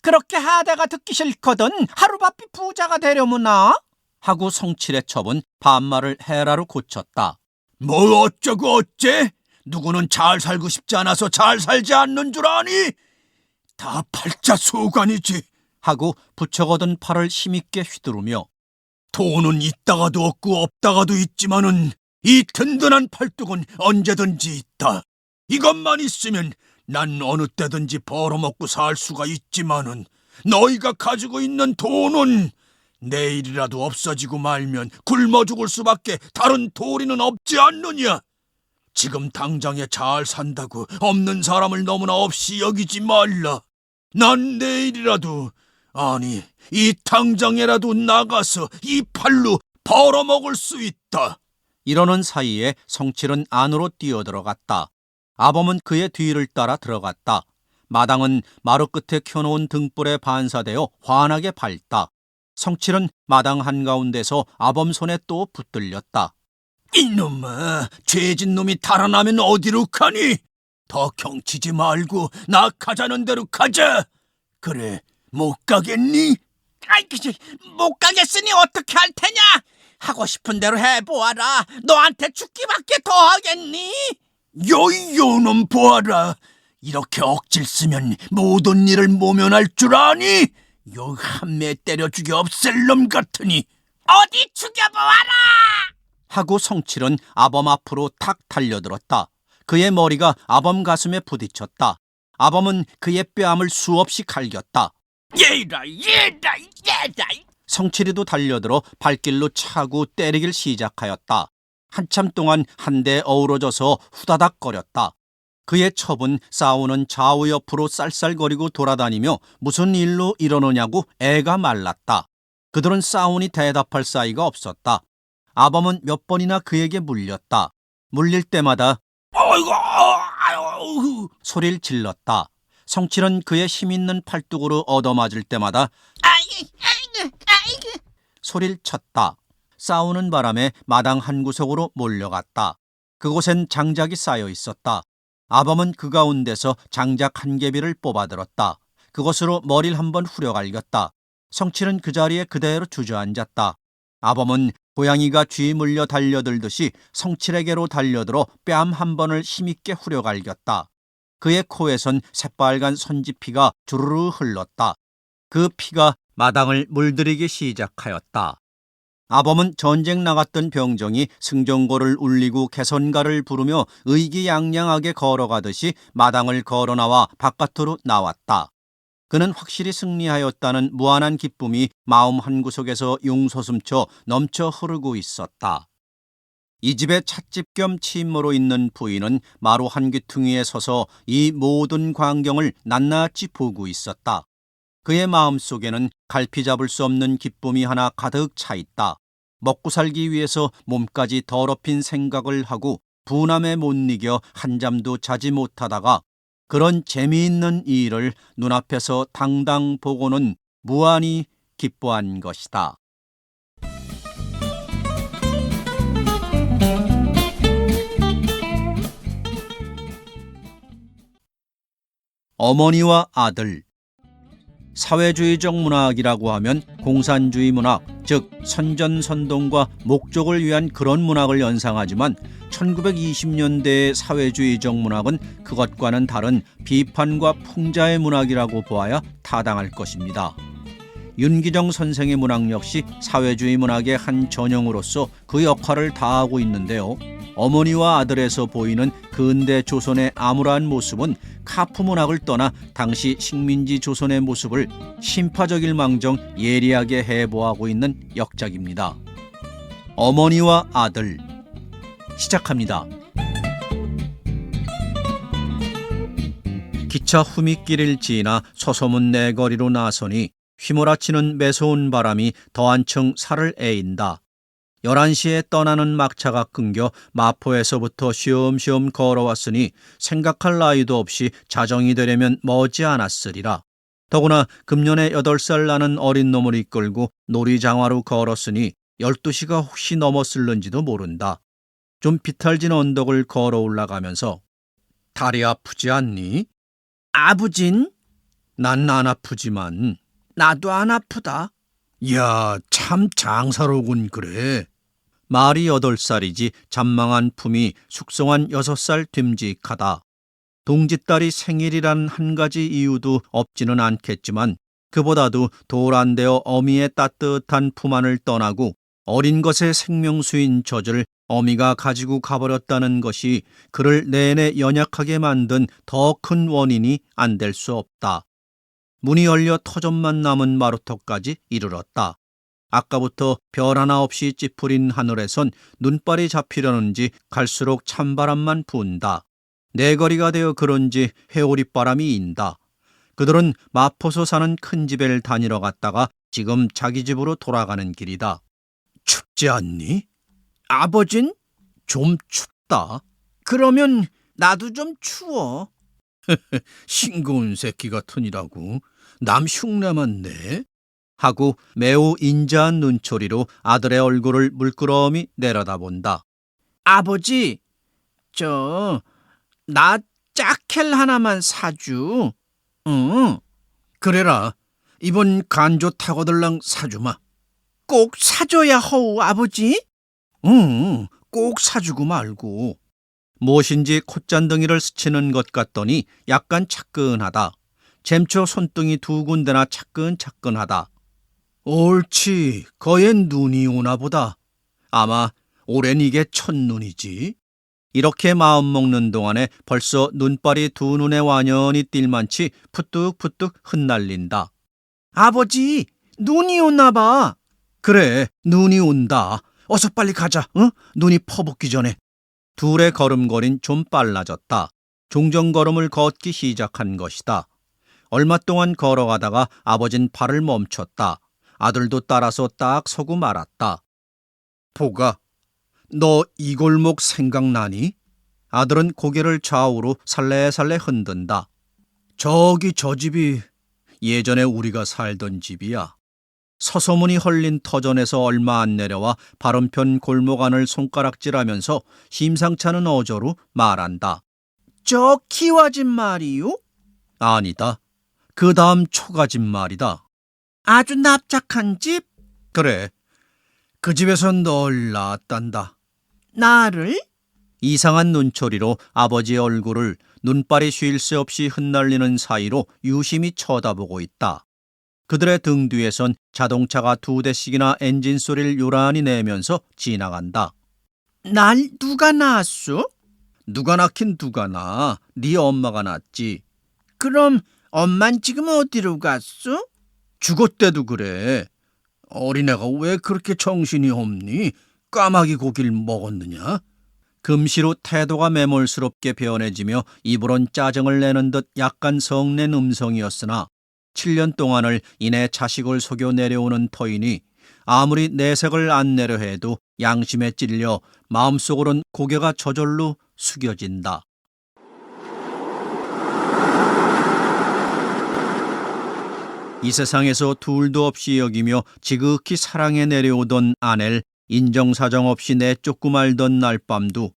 그렇게 하다가 듣기 싫거든 하루바삐 부자가 되려무나? 하고 성칠의 첩은 반말을 해라로 고쳤다. 뭐 어쩌고 어째? 누구는 잘 살고 싶지 않아서 잘 살지 않는 줄 아니? 다 팔자소관이지. 하고 부쩍 얻은 팔을 힘있게 휘두르며 돈은 있다가도 없고 없다가도 있지만은 이 든든한 팔뚝은 언제든지 있다. 이것만 있으면 난 어느 때든지 벌어먹고 살 수가 있지만은 너희가 가지고 있는 돈은 내일이라도 없어지고 말면 굶어 죽을 수밖에 다른 도리는 없지 않느냐. 지금 당장에 잘 산다고 없는 사람을 너무나 없이 여기지 말라. 난 내일이라도, 아니 이 당장에라도 나가서 이 팔로 벌어먹을 수 있다. 이러는 사이에 성칠은 안으로 뛰어들어갔다. 아범은 그의 뒤를 따라 들어갔다. 마당은 마루 끝에 켜놓은 등불에 반사되어 환하게 밝다. 성칠은 마당 한가운데서 아범 손에 또 붙들렸다. 이놈아, 죄진 놈이 달아나면 어디로 가니? 더 경치지 말고 나 가자는 대로 가자. 그래, 못 가겠니? 못 가겠으니 어떻게 할 테냐? 하고 싶은 대로 해보아라. 너한테 죽기밖에 더 하겠니? 요놈 보아라. 이렇게 억질 쓰면 모든 일을 모면할 줄 아니? 요 한매 때려 죽여 없앨 놈 같으니. 어디 죽여보아라. 하고 성칠은 아범 앞으로 탁 달려들었다. 그의 머리가 아범 가슴에 부딪혔다. 아범은 그의 뺨을 수없이 갈겼다. 얘라. 성칠이도 달려들어 발길로 차고 때리길 시작하였다. 한참 동안 한데 어우러져서 후다닥거렸다. 그의 첩은 싸우는 좌우 옆으로 쌀쌀거리고 돌아다니며 무슨 일로 이러느냐고 애가 말랐다. 그들은 싸우니 대답할 사이가 없었다. 아범은 몇 번이나 그에게 물렸다. 물릴 때마다 아이고. 소리를 질렀다. 성칠은 그의 힘있는 팔뚝으로 얻어맞을 때마다 소리를 쳤다. 싸우는 바람에 마당 한 구석으로 몰려갔다. 그곳엔 장작이 쌓여 있었다. 아범은 그 가운데서 장작 한 개비를 뽑아들었다. 그것으로 머리를 한번 후려갈겼다. 성칠은 그 자리에 그대로 주저앉았다. 아범은 고양이가 쥐 물려 달려들듯이 성칠에게로 달려들어 뺨 한 번을 힘있게 후려갈겼다. 그의 코에선 새빨간 선지피가 주르르 흘렀다. 그 피가 마당을 물들이기 시작하였다. 아범은 전쟁 나갔던 병정이 승전고를 울리고 개선가를 부르며 의기양양하게 걸어가듯이 마당을 걸어나와 바깥으로 나왔다. 그는 확실히 승리하였다는 무한한 기쁨이 마음 한구석에서 용솟음쳐 넘쳐 흐르고 있었다. 이 집의 찻집 겸 침모로 있는 부인은 마루 한 귀퉁이에 서서 이 모든 광경을 낱낱이 보고 있었다. 그의 마음속에는 갈피 잡을 수 없는 기쁨이 하나 가득 차 있다. 먹고 살기 위해서 몸까지 더럽힌 생각을 하고 분함에 못 이겨 한잠도 자지 못하다가 그런 재미있는 일을 눈앞에서 당당 보고는 무한히 기뻐한 것이다. 어머니와 아들. 사회주의적 문학이라고 하면 공산주의 문학, 즉 선전선동과 목적을 위한 그런 문학을 연상하지만 1920년대의 사회주의적 문학은 그것과는 다른 비판과 풍자의 문학이라고 보아야 타당할 것입니다. 윤기정 선생의 문학 역시 사회주의 문학의 한 전형으로서 그 역할을 다하고 있는데요. 어머니와 아들에서 보이는 근대 조선의 암울한 모습은 카프 문학을 떠나 당시 식민지 조선의 모습을 심파적일망정 예리하게 해보하고 있는 역작입니다. 어머니와 아들 시작합니다. 기차 후미길을 지나 서소문 내거리로 나서니 휘몰아치는 매서운 바람이 더 한층 살을 에인다. 11시에 떠나는 막차가 끊겨 마포에서부터 쉬엄쉬엄 걸어왔으니 생각할 나이도 없이 자정이 되려면 머지 않았으리라. 더구나 금년에 8살 나는 어린 놈을 이끌고 놀이장화로 걸었으니 12시가 혹시 넘었을는지도 모른다. 좀 비탈진 언덕을 걸어 올라가면서 다리 아프지 않니? 아부진? 난 안 아프지만. 나도 안 아프다. 야, 참 장사로군 그래. 말이 8살이지 잔망한 품이 숙성한 6살 됨직하다. 동짓딸이 생일이란 한 가지 이유도 없지는 않겠지만 그보다도 돌 안 되어 어미의 따뜻한 품 안을 떠나고 어린 것의 생명수인 젖을 어미가 가지고 가버렸다는 것이 그를 내내 연약하게 만든 더 큰 원인이 안 될 수 없다. 문이 열려 터전만 남은 마루터까지 이르렀다. 아까부터 별 하나 없이 찌푸린 하늘에선 눈발이 잡히려는지 갈수록 찬바람만 분다. 내거리가 되어 그런지 회오리바람이 인다. 그들은 마포소 사는 큰 집을 다니러 갔다가 지금 자기 집으로 돌아가는 길이다. 춥지 않니? 아버진? 좀 춥다. 그러면 나도 좀 추워. 싱거운 새끼 같으니라고. 남 흉내만 내? 하고 매우 인자한 눈초리로 아들의 얼굴을 물끄러미 내려다본다. 아버지, 나 짜켈 하나만 사주. 응, 그래라. 이번 간조 타고들랑 사주마. 꼭 사줘야 허우, 아버지. 응, 꼭 사주고 말고. 무엇인지 콧잔덩이를 스치는 것 같더니 약간 차끈하다. 잼초 손등이 2군데나 차끈차끈하다. 옳지, 거엔 눈이 오나 보다. 아마 올해는 이게 첫눈이지. 이렇게 마음먹는 동안에 벌써 눈발이 2 눈에 완연히 띨만치 푸뚝푸뚝 흩날린다. 아버지, 눈이 오나 봐. 그래, 눈이 온다. 어서 빨리 가자. 응? 눈이 퍼붓기 전에. 둘의 걸음걸이는 좀 빨라졌다. 종정걸음을 걷기 시작한 것이다. 얼마 동안 걸어가다가 아버진 발을 멈췄다. 아들도 따라서 딱 서고 말았다. 보가, 너 이 골목 생각나니? 아들은 고개를 좌우로 살래살래 흔든다. 저기 저 집이 예전에 우리가 살던 집이야. 서소문이 헐린 터전에서 얼마 안 내려와 바른편 골목 안을 손가락질하면서 심상찮은 어조로 말한다. 저 키와집 말이요? 아니다. 그 다음 초가집 말이다. 아주 납작한 집? 그래. 그 집에서 널 낳았단다. 나를? 이상한 눈초리로 아버지의 얼굴을 눈발이 쉴 새 없이 흩날리는 사이로 유심히 쳐다보고 있다. 그들의 등 뒤에선 자동차가 2대씩이나 엔진 소리를 요란히 내면서 지나간다. 날 누가 낳았소? 누가 낳긴 누가 낳아. 네 엄마가 낳았지. 그럼 엄만 지금 어디로 갔소? 죽었대도 그래. 어린애가 왜 그렇게 정신이 없니? 까마귀 고기를 먹었느냐? 금시로 태도가 매몰스럽게 변해지며 입으론 짜증을 내는 듯 약간 성낸 음성이었으나 7년 동안을 이내 자식을 속여 내려오는 터이니 아무리 내색을 안 내려 해도 양심에 찔려 마음속으론 고개가 저절로 숙여진다. 이 세상에서 둘도 없이 여기며 지극히 사랑해 내려오던 아내를 인정사정 없이 내쫓고 말던 날밤도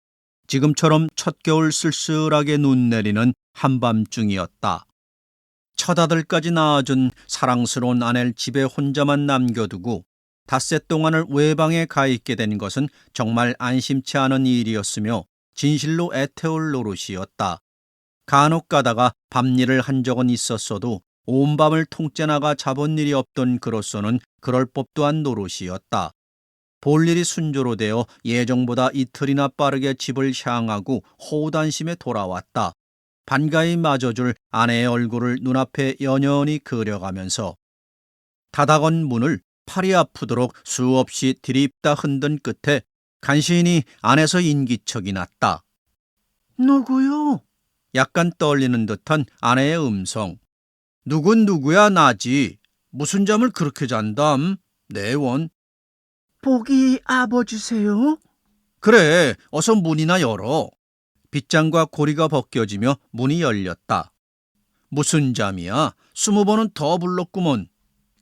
지금처럼 첫 겨울 쓸쓸하게 눈 내리는 한밤중이었다. 첫 아들까지 낳아준 사랑스러운 아내를 집에 혼자만 남겨두고 닷새 동안을 외방에 가 있게 된 것은 정말 안심치 않은 일이었으며 진실로 애태울 노릇이었다. 간혹 가다가 밤일을 한 적은 있었어도 온 밤을 통째 나가 잡은 일이 없던 그로서는 그럴 법도 한 노릇이었다. 볼일이 순조로 되어 예정보다 이틀이나 빠르게 집을 향하고 호단심에 돌아왔다. 반가이 맞아줄 아내의 얼굴을 눈앞에 연연히 그려가면서 닫아건 문을 팔이 아프도록 수없이 들이입다 흔든 끝에 간신히 안에서 인기척이 났다. 누구요? 약간 떨리는 듯한 아내의 음성. 누군 누구야 나지. 무슨 잠을 그렇게 잔담? 내원. 복이 아버지세요? 그래, 어서 문이나 열어. 빗장과 고리가 벗겨지며 문이 열렸다. 무슨 잠이야? 20번은 더 불렀구먼.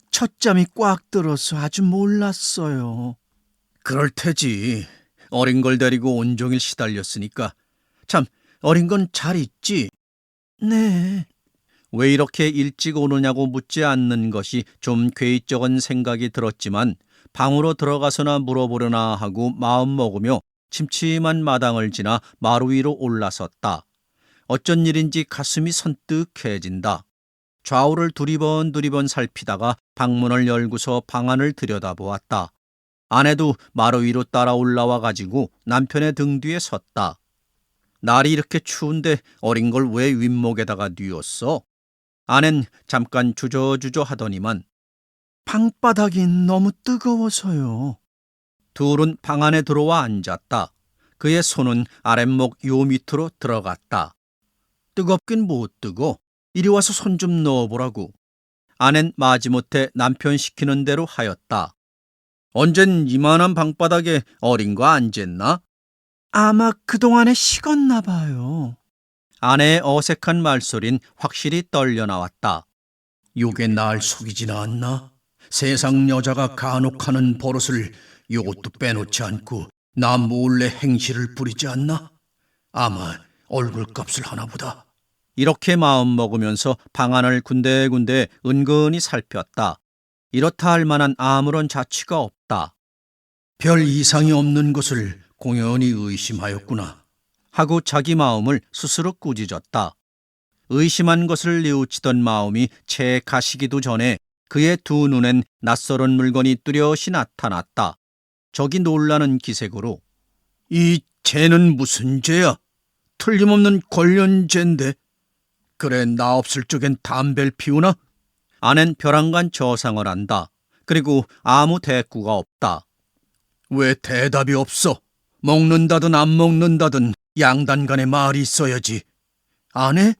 첫 잠이 꽉 들어서 아주 몰랐어요. 그럴 테지. 어린 걸 데리고 온종일 시달렸으니까. 참, 어린 건 잘 있지? 네. 왜 이렇게 일찍 오느냐고 묻지 않는 것이 좀 괴이적은 생각이 들었지만 방으로 들어가서나 물어보려나 하고 마음먹으며 침침한 마당을 지나 마루 위로 올라섰다. 어쩐 일인지 가슴이 선뜩해진다. 좌우를 두리번 살피다가 방문을 열고서 방 안을 들여다보았다. 아내도 마루 위로 따라 올라와 가지고 남편의 등 뒤에 섰다. 날이 이렇게 추운데 어린 걸 왜 윗목에다가 뉘었어? 아낸 잠깐 주저주저 하더니만 방바닥이 너무 뜨거워서요. 둘은 방 안에 들어와 앉았다. 그의 손은 아랫목 요 밑으로 들어갔다. 뜨겁긴 못 뜨고 이리 와서 손 좀 넣어보라고. 아낸 마지못해 남편 시키는 대로 하였다. 언젠 이만한 방바닥에 어린 거 앉았나? 아마 그동안에 식었나 봐요. 아내의 어색한 말소린 확실히 떨려 나왔다. 요게 날 속이진 않나? 세상 여자가 간혹 하는 버릇을 요것도 빼놓지 않고 나 몰래 행실을 부리지 않나? 아마 얼굴값을 하나 보다. 이렇게 마음먹으면서 방 안을 군데군데 은근히 살폈다. 이렇다 할 만한 아무런 자취가 없다. 별 이상이 없는 것을 공연히 의심하였구나. 하고 자기 마음을 스스로 꾸짖었다. 의심한 것을 뉘우치던 마음이 채 가시기도 전에 그의 두 눈엔 낯설은 물건이 뚜렷이 나타났다. 저기 놀라는 기색으로 이 죄는 무슨 죄야? 틀림없는 관련죄인데. 그래, 나 없을 적엔 담배를 피우나? 아낸 벼랑간 저상을 한다. 그리고 아무 대꾸가 없다. 왜 대답이 없어? 먹는다든 안 먹는다든 양단간에 말이 있어야지. 안 해?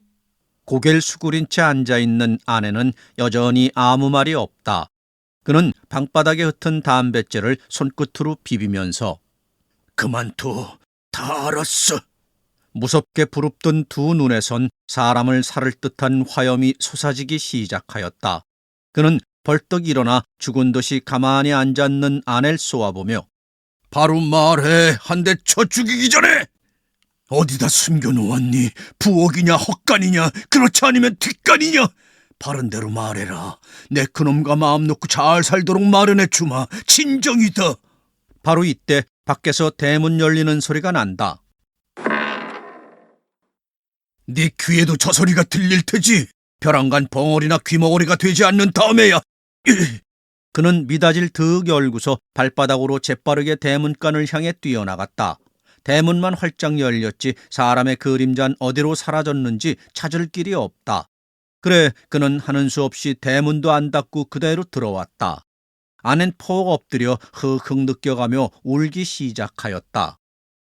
고개를 수그린 채 앉아있는 아내는 여전히 아무 말이 없다. 그는 방바닥에 흩은 담뱃재를 손끝으로 비비면서 그만둬. 다 알았어. 무섭게 부릅뜬 두 눈에선 사람을 살을 듯한 화염이 솟아지기 시작하였다. 그는 벌떡 일어나 죽은 듯이 가만히 앉았는 아내를 쏘아보며 바로 말해. 한 대 쳐 죽이기 전에. 어디다 숨겨놓았니? 부엌이냐 헛간이냐 그렇지 않으면 뒷간이냐? 바른 대로 말해라. 내 그놈과 마음 놓고 잘 살도록 마련해 주마. 진정이다. 바로 이때 밖에서 대문 열리는 소리가 난다. 네 귀에도 저 소리가 들릴 테지. 벼랑간 벙어리나 귀머거리가 되지 않는 다음에야. 그는 미닫이를 득 열고서 발바닥으로 재빠르게 대문간을 향해 뛰어나갔다. 대문만 활짝 열렸지 사람의 그림자는 어디로 사라졌는지 찾을 길이 없다. 그래, 그는 하는 수 없이 대문도 안 닫고 그대로 들어왔다. 아낸 폭 엎드려 흑흑 느껴가며 울기 시작하였다.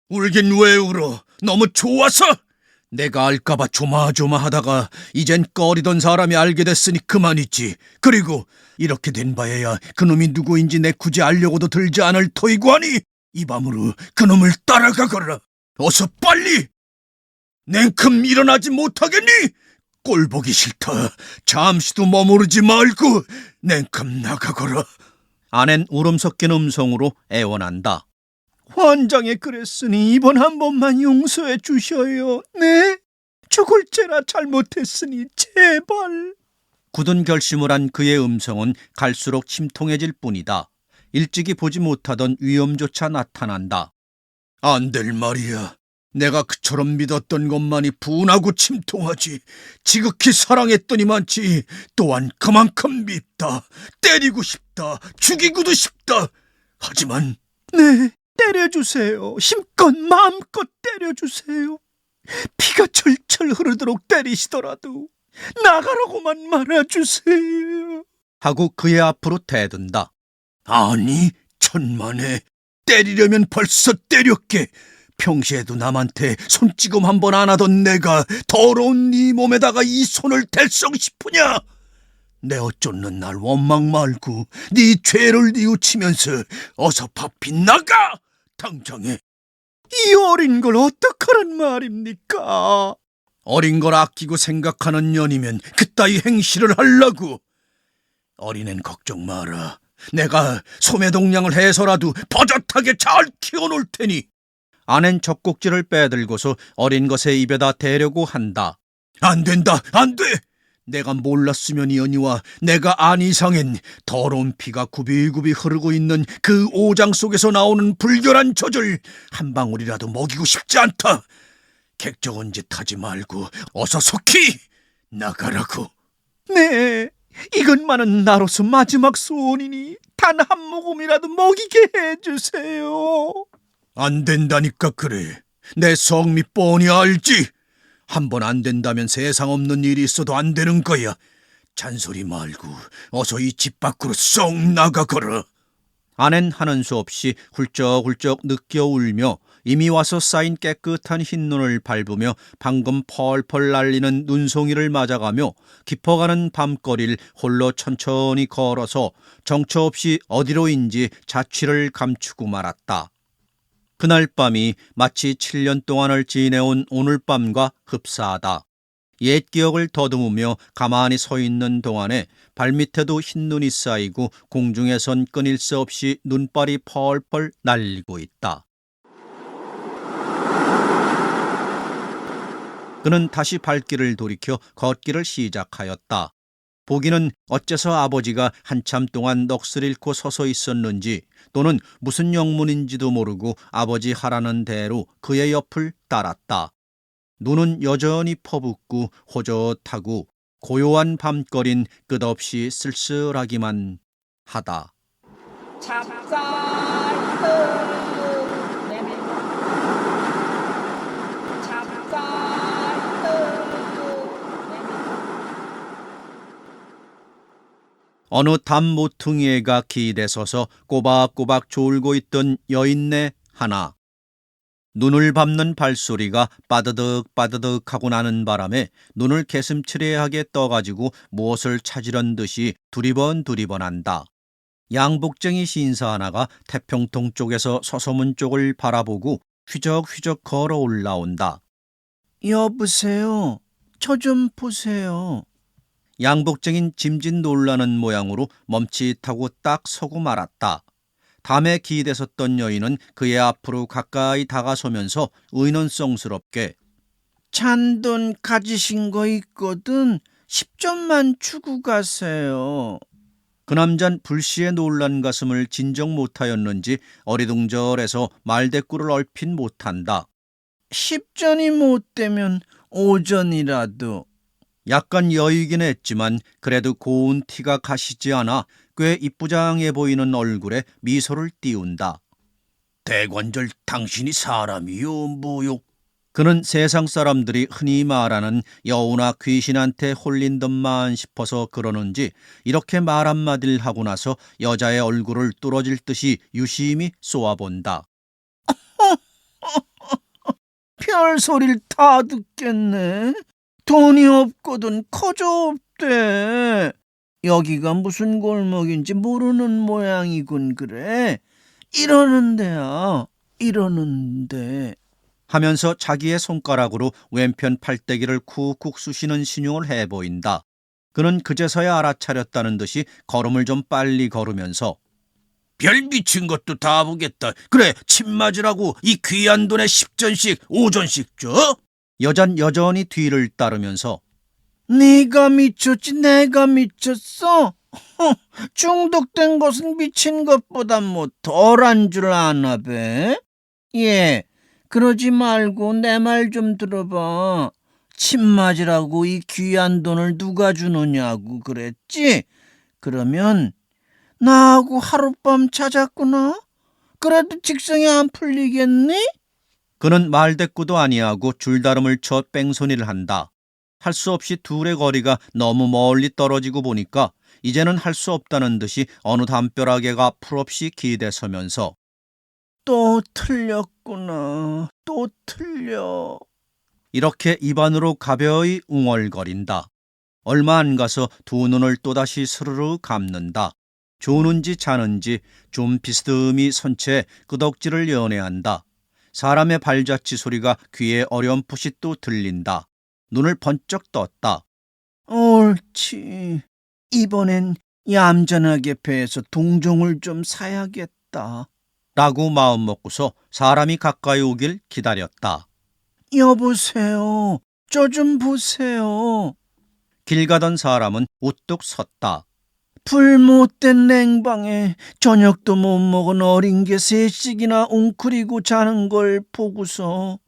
울긴 왜 울어? 너무 좋아서? 내가 알까봐 조마조마하다가 이젠 꺼리던 사람이 알게 됐으니 그만이지. 그리고 이렇게 된 바에야 그놈이 누구인지 내 굳이 알려고도 들지 않을 터이고 하니 이 밤으로 그놈을 따라가거라. 어서 빨리! 냉큼 일어나지 못하겠니? 꼴 보기 싫다. 잠시도 머무르지 말고 냉큼 나가거라. 아낸 울음 섞인 음성으로 애원한다. 환장에 그랬으니 이번 한 번만 용서해 주셔요. 네? 죽을 죄나 잘못했으니 제발. 굳은 결심을 한 그의 음성은 갈수록 침통해질 뿐이다. 일찍이 보지 못하던 위험조차 나타난다. 안 될 말이야. 내가 그처럼 믿었던 것만이 분하고 침통하지. 지극히 사랑했더니만치 또한 그만큼 밉다. 때리고 싶다. 죽이고도 싶다. 하지만 네, 때려주세요. 힘껏 마음껏 때려주세요. 피가 철철 흐르도록 때리시더라도 나가라고만 말아주세요. 하고 그의 앞으로 대든다. 아니, 천만에. 때리려면 벌써 때렸게. 평시에도 남한테 손찌검 한 번 안 하던 내가 더러운 네 몸에다가 이 손을 댈성 싶으냐? 내 어쩌는 날 원망 말고 네 죄를 뉘우치면서 어서 밥이 나가! 당장에. 이 어린 걸 어떡하란 말입니까? 어린 걸 아끼고 생각하는 년이면 그따위 행실을 하려고. 어린애는 걱정 마라. 내가 소매동량을 해서라도 버젓하게 잘 키워놓을 테니. 아낸 젖꼭지를 빼들고서 어린 것의 입에다 대려고 한다. 안 된다, 안 돼! 내가 몰랐으면이거니와 내가 안 이상엔 더러운 피가 굽이굽이 흐르고 있는 그 오장 속에서 나오는 불결한 젖을 한 방울이라도 먹이고 싶지 않다. 객적은 짓 하지 말고 어서 속히 나가라고. 네, 이것만은 나로서 마지막 소원이니 단 한 모금이라도 먹이게 해주세요. 안 된다니까 그래. 내 성미 뻔히 알지. 한 번 안 된다면 세상 없는 일이 있어도 안 되는 거야. 잔소리 말고 어서 이 집 밖으로 쏙 나가거라. 아낸 하는 수 없이 훌쩍훌쩍 느껴 울며 이미 와서 쌓인 깨끗한 흰눈을 밟으며 방금 펄펄 날리는 눈송이를 맞아가며 깊어가는 밤거리를 홀로 천천히 걸어서 정처 없이 어디로인지 자취를 감추고 말았다. 그날 밤이 마치 7년 동안을 지내온 오늘 밤과 흡사하다. 옛 기억을 더듬으며 가만히 서 있는 동안에 발밑에도 흰눈이 쌓이고 공중에선 끊일 새 없이 눈발이 펄펄 날리고 있다. 그는 다시 발길을 돌이켜 걷기를 시작하였다. 보기는 어째서 아버지가 한참 동안 넋을 잃고 서서 있었는지 또는 무슨 영문인지도 모르고 아버지 하라는 대로 그의 옆을 따랐다. 눈은 여전히 퍼붓고 호젓하고 고요한 밤거린 끝없이 쓸쓸하기만 하다. 어느 담 모퉁이에가 기대서서 꼬박꼬박 졸고 있던 여인네 하나. 눈을 밟는 발소리가 빠드득 빠드득 하고 나는 바람에 눈을 개슴츠레하게 떠가지고 무엇을 찾으려는 듯이 두리번두리번한다. 양복쟁이 신사 하나가 태평통 쪽에서 서서문 쪽을 바라보고 휘적휘적 걸어 올라온다. 여보세요. 저 좀 보세요. 양복쟁인 짐짓 놀라는 모양으로 멈칫하고 딱 서고 말았다. 담에 기대섰던 여인은 그의 앞으로 가까이 다가서면서 의논성스럽게 잔돈 가지신 거 있거든. 10점만 주고 가세요. 그 남잔 불시에 놀란 가슴을 진정 못하였는지 어리둥절해서 말대꾸를 얼핏 못한다. 10전이 못 되면 5전이라도. 약간 여이긴 했지만 그래도 고운 티가 가시지 않아 꽤 이쁘장해 보이는 얼굴에 미소를 띄운다. 대관절 당신이 사람이요 뭐요? 그는 세상 사람들이 흔히 말하는 여우나 귀신한테 홀린 듯만 싶어서 그러는지 이렇게 말 한마디를 하고 나서 여자의 얼굴을 뚫어질 듯이 유심히 쏘아본다. 별소리를 다 듣겠네. 돈이 없거든 커져 없대. 여기가 무슨 골목인지 모르는 모양이군 그래. 이러는데야 이러는데. 하면서 자기의 손가락으로 왼편 팔대기를 쿡쿡 쑤시는 신용을 해보인다. 그는 그제서야 알아차렸다는 듯이 걸음을 좀 빨리 걸으면서 별 미친 것도 다 보겠다. 그래, 침 맞으라고 이 귀한 돈에 10전씩 5전씩 줘? 여잔 여전히 뒤를 따르면서 네가 미쳤지 내가 미쳤어? 중독된 것은 미친 것보다 뭐 덜한 줄 아나 배? 예, 그러지 말고 내 말 좀 들어봐. 침 맞으라고 이 귀한 돈을 누가 주느냐고 그랬지? 그러면 나하고 하룻밤 자자꾸나? 그래도 직성이 안 풀리겠니? 그는 말대꾸도 아니하고 줄다름을 쳐 뺑소니를 한다. 할 수 없이 둘의 거리가 너무 멀리 떨어지고 보니까 이제는 할 수 없다는 듯이 어느 담벼락에가 풀없이 기대서면서 또 틀렸구나. 또 틀려. 이렇게 입안으로 가벼이 웅얼거린다. 얼마 안 가서 두 눈을 또다시 스르르 감는다. 조는지 자는지 좀 비스듬히 선 채 끄덕지를 연해한다. 사람의 발자취 소리가 귀에 어렴풋이 또 들린다. 눈을 번쩍 떴다. 옳지. 이번엔 얌전하게 배에서 동종을 좀 사야겠다. 라고 마음먹고서 사람이 가까이 오길 기다렸다. 여보세요. 저 좀 보세요. 길 가던 사람은 우뚝 섰다. 불 못된 냉방에 저녁도 못 먹은 어린 게 셋씩이나 웅크리고 자는 걸 보고서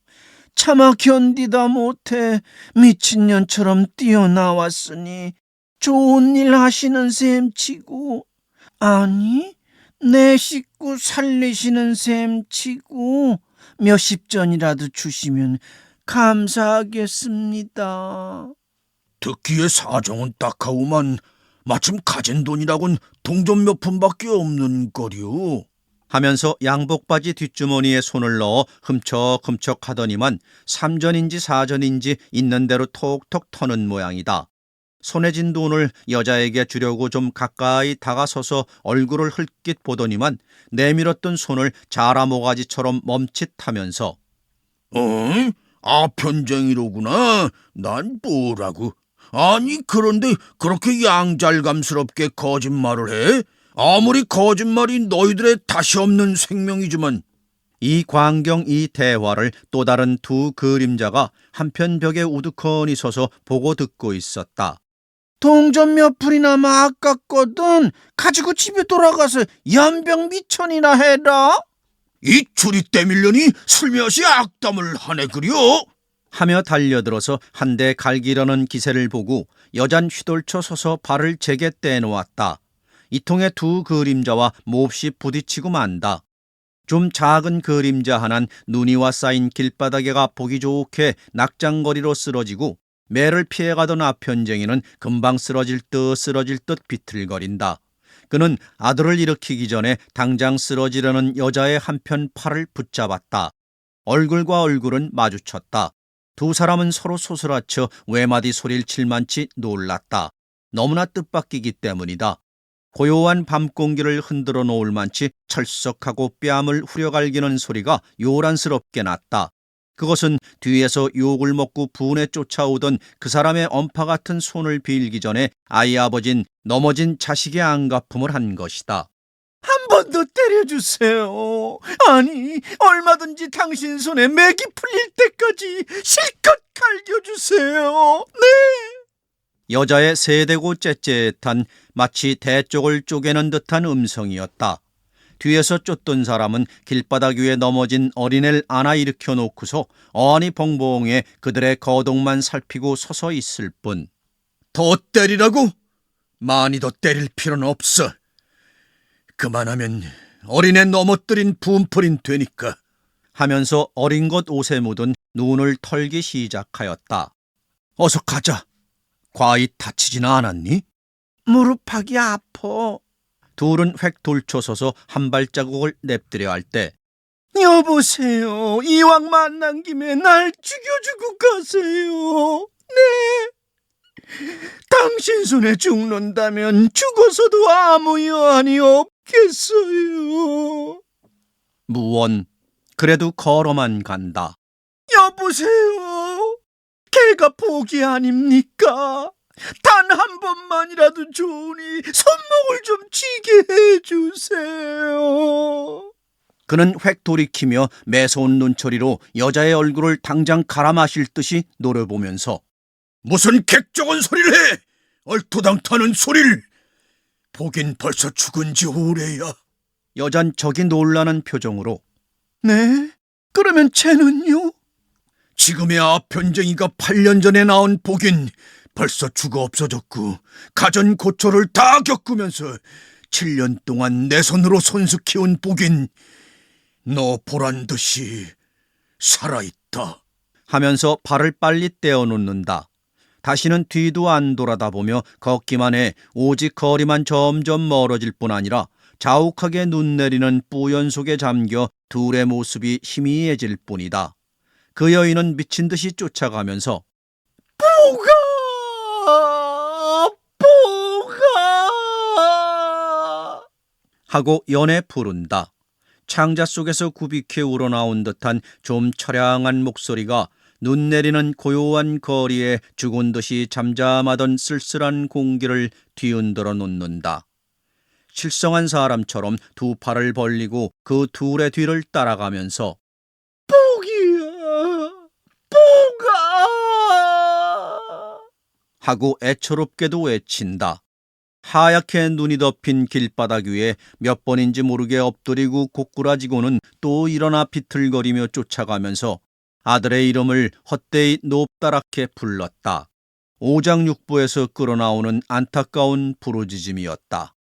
차마 견디다 못해 미친년처럼 뛰어나왔으니 좋은 일 하시는 셈치고, 아니 내 식구 살리시는 셈치고 몇십 전이라도 주시면 감사하겠습니다. 듣기에 사정은 딱하오만 마침 가진 돈이라곤 동전 몇 푼밖에 없는 거리오. 하면서 양복바지 뒷주머니에 손을 넣어 흠척흠척 하더니만 삼전인지 사전인지 있는 대로 톡톡 터는 모양이다. 손에 쥔 돈을 여자에게 주려고 좀 가까이 다가서서 얼굴을 흘낏 보더니만 내밀었던 손을 자라모가지처럼 멈칫하면서 아편쟁이로구나. 난 뭐라고. 아니 그런데 그렇게 양잘감스럽게 거짓말을 해? 아무리 거짓말이 너희들의 다시 없는 생명이지만. 이 광경 이 대화를 또 다른 두 그림자가 한편 벽에 우두커니 서서 보고 듣고 있었다. 동전 몇 풀이나 아깝거든. 가지고 집에 돌아가서 연병미천이나 해라. 이 줄이 때밀려니 슬며시 악담을 하네 그려. 하며 달려들어서 한 대 갈기려는 기세를 보고 여잔 휘돌쳐 서서 발을 제게 떼놓았다. 이 통에 두 그림자와 몹시 부딪히고 만다. 좀 작은 그림자 하나는 눈이와 쌓인 길바닥에가 보기 좋게 낙장거리로 쓰러지고 매를 피해가던 아편쟁이는 금방 쓰러질 듯 비틀거린다. 그는 아들을 일으키기 전에 당장 쓰러지려는 여자의 한편 팔을 붙잡았다. 얼굴과 얼굴은 마주쳤다. 두 사람은 서로 소스라쳐 외마디 소리를 칠만치 놀랐다. 너무나 뜻밖이기 때문이다. 고요한 밤 공기를 흔들어 놓을 만치 철썩하고 뺨을 후려갈기는 소리가 요란스럽게 났다. 그것은 뒤에서 욕을 먹고 분에 쫓아오던 그 사람의 엄파 같은 손을 빌기 전에 아이 아버진 넘어진 자식의 안갚음을 한 것이다. 한 번 더 때려주세요. 아니 얼마든지 당신 손에 맥이 풀릴 때까지 실컷 갈겨주세요. 네. 여자의 세대고 째째한 마치 대쪽을 쪼개는 듯한 음성이었다. 뒤에서 쫓던 사람은 길바닥 위에 넘어진 어린애를 안아 일으켜 놓고서 어안이 벙벙해 그들의 거동만 살피고 서서 있을 뿐. 더 때리라고? 많이 더 때릴 필요는 없어. 그만하면 어린애 넘어뜨린 분풀인 되니까. 하면서 어린 것 옷에 묻은 눈을 털기 시작하였다. 어서 가자. 과히 다치지는 않았니? 무릎팍이 아파. 둘은 획 돌쳐서서 한 발자국을 냅두려 할 때 여보세요. 이왕 만난 김에 날 죽여주고 가세요. 네. 당신 손에 죽는다면 죽어서도 아무 여한이 없겠어요. 무언 그래도 걸어만 간다. 여보세요. 걔가 복이 아닙니까? 단 한 번만이라도 좋으니 손목을 좀 쥐게 해주세요. 그는 획 돌이키며 매서운 눈초리로 여자의 얼굴을 당장 갈아마실 듯이 노려보면서 무슨 객적은 소리를 해! 얼토당토하는 소리를! 복인 벌써 죽은 지 오래야. 여잔 적이 놀라는 표정으로 네? 그러면 쟤는요? 지금의 아편쟁이가 8년 전에 낳은 복인 벌써 죽어 없어졌고 가전 고초를 다 겪으면서 7년 동안 내 손으로 손수 키운 복인 너 보란 듯이 살아있다. 하면서 발을 빨리 떼어놓는다. 다시는 뒤도 안 돌아다보며 걷기만 해 오직 거리만 점점 멀어질 뿐 아니라 자욱하게 눈 내리는 뿌연 속에 잠겨 둘의 모습이 희미해질 뿐이다. 그 여인은 미친 듯이 쫓아가면서 보가! 하고 연에 부른다. 창자 속에서 굽이게 우러나온 듯한 좀 처량한 목소리가 눈 내리는 고요한 거리에 죽은 듯이 잠잠하던 쓸쓸한 공기를 뒤흔들어 놓는다. 실성한 사람처럼 두 팔을 벌리고 그 둘의 뒤를 따라가면서 복이야, 복아! 하고 애처롭게도 외친다. 하얗게 눈이 덮인 길바닥 위에 몇 번인지 모르게 엎드리고 고꾸라지고는 또 일어나 비틀거리며 쫓아가면서 아들의 이름을 헛되이 높다랗게 불렀다. 오장육부에서 끌어나오는 안타까운 부르짖음이었다.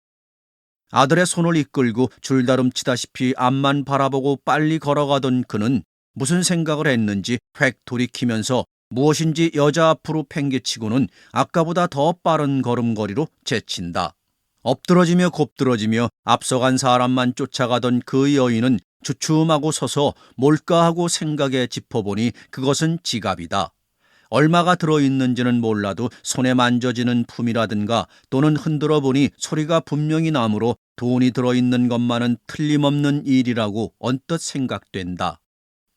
아들의 손을 이끌고 줄다름치다시피 앞만 바라보고 빨리 걸어가던 그는 무슨 생각을 했는지 획 돌이키면서 무엇인지 여자 앞으로 팽개치고는 아까보다 더 빠른 걸음걸이로 제친다. 엎드러지며 곱들어지며 앞서간 사람만 쫓아가던 그 여인은 주춤하고 서서 뭘까 하고 생각에 짚어보니 그것은 지갑이다. 얼마가 들어있는지는 몰라도 손에 만져지는 품이라든가 또는 흔들어 보니 소리가 분명히 나므로 돈이 들어있는 것만은 틀림없는 일이라고 언뜻 생각된다.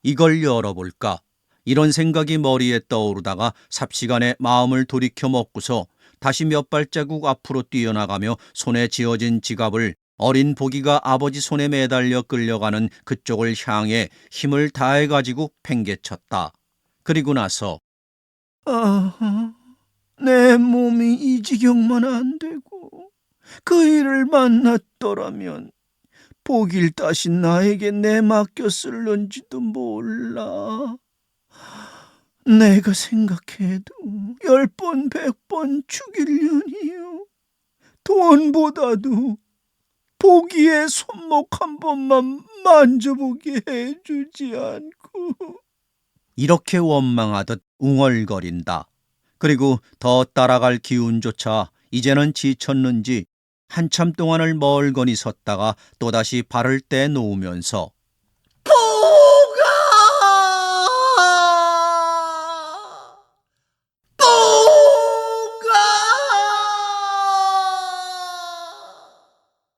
이걸 열어볼까? 이런 생각이 머리에 떠오르다가 삽시간에 마음을 돌이켜 먹고서 다시 몇 발자국 앞으로 뛰어나가며 손에 쥐어진 지갑을 어린 보기가 아버지 손에 매달려 끌려가는 그쪽을 향해 힘을 다해가지고 팽개쳤다. 그리고 나서 내 몸이 이 지경만 안 되고 그 일을 만났더라면 복일 다시 나에게 내맡겼을런지도 몰라. 내가 생각해도 10번 100번 죽이려니요. 돈보다도 보기에 손목 한 번만 만져보게 해주지 않고. 이렇게 원망하듯 웅얼거린다. 그리고 더 따라갈 기운조차 이제는 지쳤는지 한참 동안을 멀거니 섰다가 또다시 발을 떼놓으면서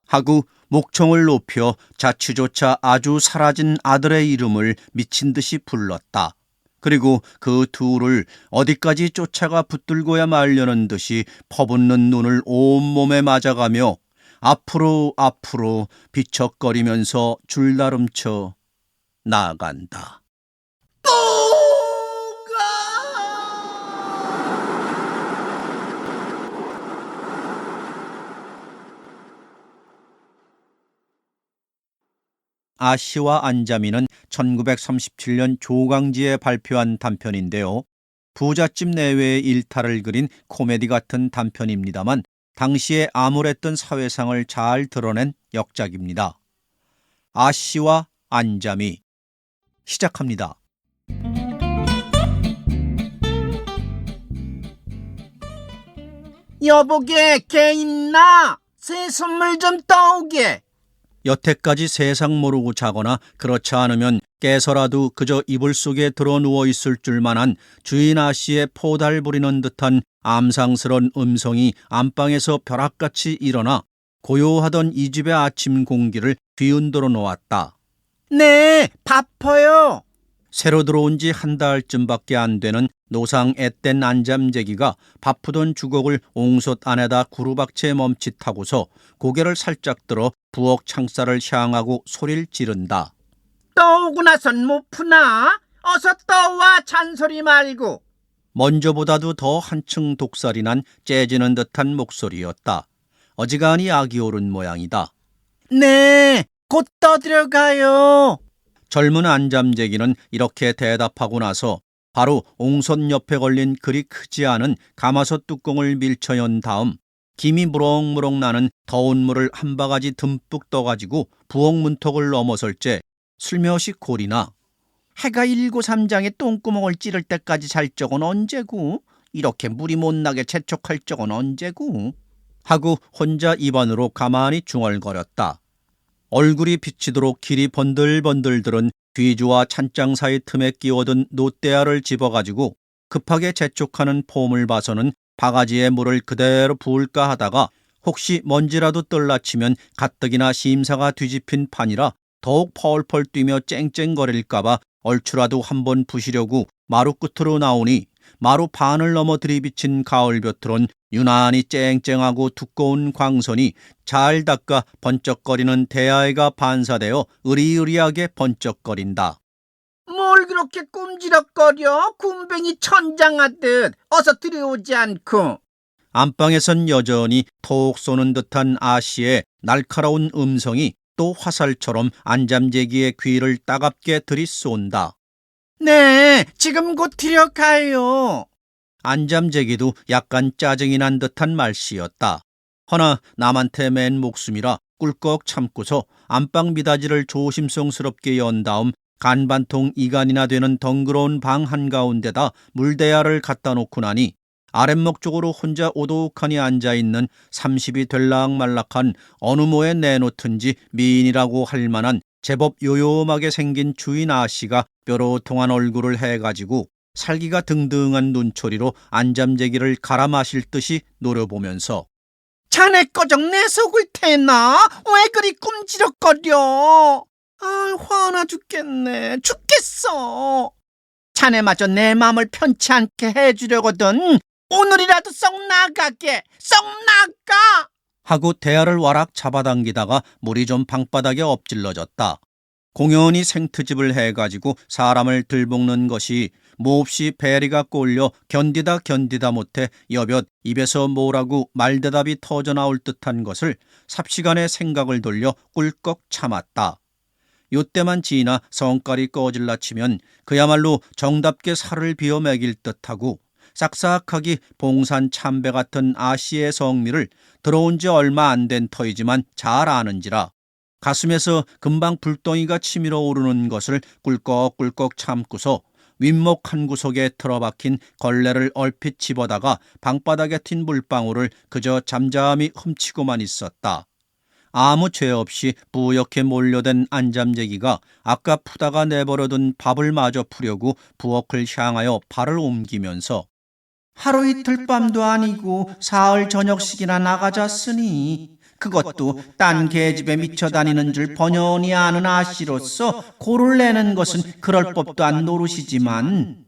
하고 목청을 높여 자취조차 아주 사라진 아들의 이름을 미친 듯이 불렀다. 그리고 그 둘을 어디까지 쫓아가 붙들고야 말려는 듯이 퍼붓는 눈을 온몸에 맞아가며 앞으로 비척거리면서 줄다름쳐 나아간다. 아씨와 안자미는 1937년 조강지에 발표한 단편인데요. 부잣집 내외의 일탈을 그린 코미디 같은 단편입니다만 당시에 암울했던 사회상을 잘 드러낸 역작입니다. 아씨와 안자미 시작합니다. 여보게, 개 있나? 새 선물 좀 떠오게. 여태까지 세상 모르고 자거나 그렇지 않으면 깨서라도 그저 이불 속에 들어 누워 있을 줄만한 주인 아씨의 포달 부리는 듯한 암상스런 음성이 안방에서 벼락같이 일어나 고요하던 이 집의 아침 공기를 뒤흔들어 놓았다. 네, 바빠요. 새로 들어온 지 한 달쯤밖에 안 되는 노상 앳된 안잠재기가 바쁘던 주걱을 옹솥 안에다 구루박채 멈칫하고서 고개를 살짝 들어 부엌 창살을 향하고 소리를 지른다. 떠오고 나선 못 푸나? 어서 떠와, 잔소리 말고. 먼저보다도 더 한층 독살이 난 째지는 듯한 목소리였다. 어지간히 악이 오른 모양이다. 네, 곧 떠들어가요. 젊은 안잠재기는 이렇게 대답하고 나서 바로 옹솥 옆에 걸린 그리 크지 않은 가마솥 뚜껑을 밀쳐연 다음 김이 무럭무럭 나는 더운 물을 한 바가지 듬뿍 떠가지고 부엌 문턱을 넘어설 때 슬며시 골이나 해가 일고 삼장에 똥구멍을 찌를 때까지 잘 적은 언제고? 이렇게 물이 못 나게 재촉할 적은 언제고? 하고 혼자 입안으로 가만히 중얼거렸다. 얼굴이 비치도록 길이 번들번들 들은 뒤주와 찬장 사이 틈에 끼워둔 노대알을 집어가지고 급하게 재촉하는 폼을 봐서는 바가지에 물을 그대로 부을까 하다가 혹시 먼지라도 떨라치면 가뜩이나 심사가 뒤집힌 판이라 더욱 펄펄 뛰며 쨍쨍거릴까봐 얼추라도 한번 부시려고 마루 끝으로 나오니 마루 반을 넘어 들이비친 가을볕으론 유난히 쨍쨍하고 두꺼운 광선이 잘 닦아 번쩍거리는 대야해가 반사되어 으리으리하게 번쩍거린다. 뭘 그렇게 꼼지락거려? 군뱅이 천장하듯. 어서 들여오지 않고. 안방에선 여전히 톡 쏘는 듯한 아씨의 날카로운 음성이 또 화살처럼 안잠재기의 귀를 따갑게 들이쏜다. 네, 지금 곧 들여가요. 안잠재기도 약간 짜증이 난 듯한 말씨였다. 허나 남한테 맨 목숨이라 꿀꺽 참고서 안방 미닫이를 조심성스럽게 연 다음 간반통 이간이나 되는 덩그러운 방 한가운데다 물대야를 갖다 놓고 나니 아랫목 쪽으로 혼자 오독하니 앉아있는 30이 될락말락한 어느 모에 내놓든지 미인이라고 할 만한 제법 요요하게 생긴 주인 아씨가 뾰로통한 얼굴을 해가지고 살기가 등등한 눈초리로 안잠재기를 갈아 마실 듯이 노려보면서 자네 꺼정 내 속을 테나? 왜 그리 꿈지럭거려? 화나 죽겠네. 죽겠어. 자네마저 내 마음을 편치 않게 해주려거든. 오늘이라도 썩 나가게. 썩 나가! 하고 대야를 와락 잡아당기다가 물이 좀 방바닥에 엎질러졌다. 공연히 생트집을 해가지고 사람을 들볶는 것이 몹시 배리가 꼴려 견디다 못해 여볕 입에서 뭐라고 말대답이 터져나올 듯한 것을 삽시간에 생각을 돌려 꿀꺽 참았다. 요때만 지나 성깔이 꺼질라 치면 그야말로 정답게 살을 비워 먹일 듯하고 싹싹하기 봉산 참배 같은 아씨의 성미를 들어온 지 얼마 안 된 터이지만 잘 아는지라 가슴에서 금방 불덩이가 치밀어 오르는 것을 꿀꺽꿀꺽 참고서 윗목 한 구석에 틀어박힌 걸레를 얼핏 집어다가 방바닥에 튄 물방울을 그저 잠잠히 훔치고만 있었다. 아무 죄 없이 뿌옇게 몰려든 안잠재기가 아까 푸다가 내버려둔 밥을 마저 푸려고 부엌을 향하여 발을 옮기면서 하루 이틀 밤도 아니고 사흘 저녁씩이나 나가졌으니 그것도 딴 계집에 미쳐 다니는 줄 번연히 아는 아씨로서 고를 내는 것은 그럴 법도 안 노릇이지만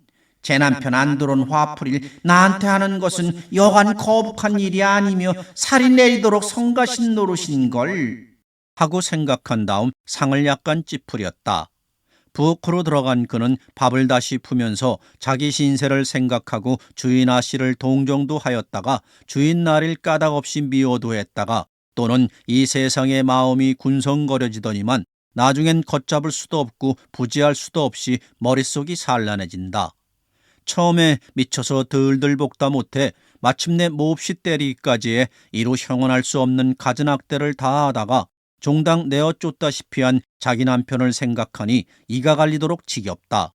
제 남편 안 들어온 화풀이를 나한테 하는 것은 여간 거북한 일이 아니며 살이 내리도록 성가신 노릇인걸 하고 생각한 다음 상을 약간 찌푸렸다. 부엌으로 들어간 그는 밥을 다시 푸면서 자기 신세를 생각하고 주인 아씨를 동정도 하였다가 주인 나릴 까닭 없이 미워도 했다가 또는 이 세상의 마음이 군성거려지더니만 나중엔 걷잡을 수도 없고 부지할 수도 없이 머릿속이 산란해진다. 처음에 미쳐서 들들 볶다 못해 마침내 몹시 때리기까지의 이루 형언할 수 없는 갖은 악대를 다하다가 종당 내어 쫓다시피 한 자기 남편을 생각하니 이가 갈리도록 지겹다.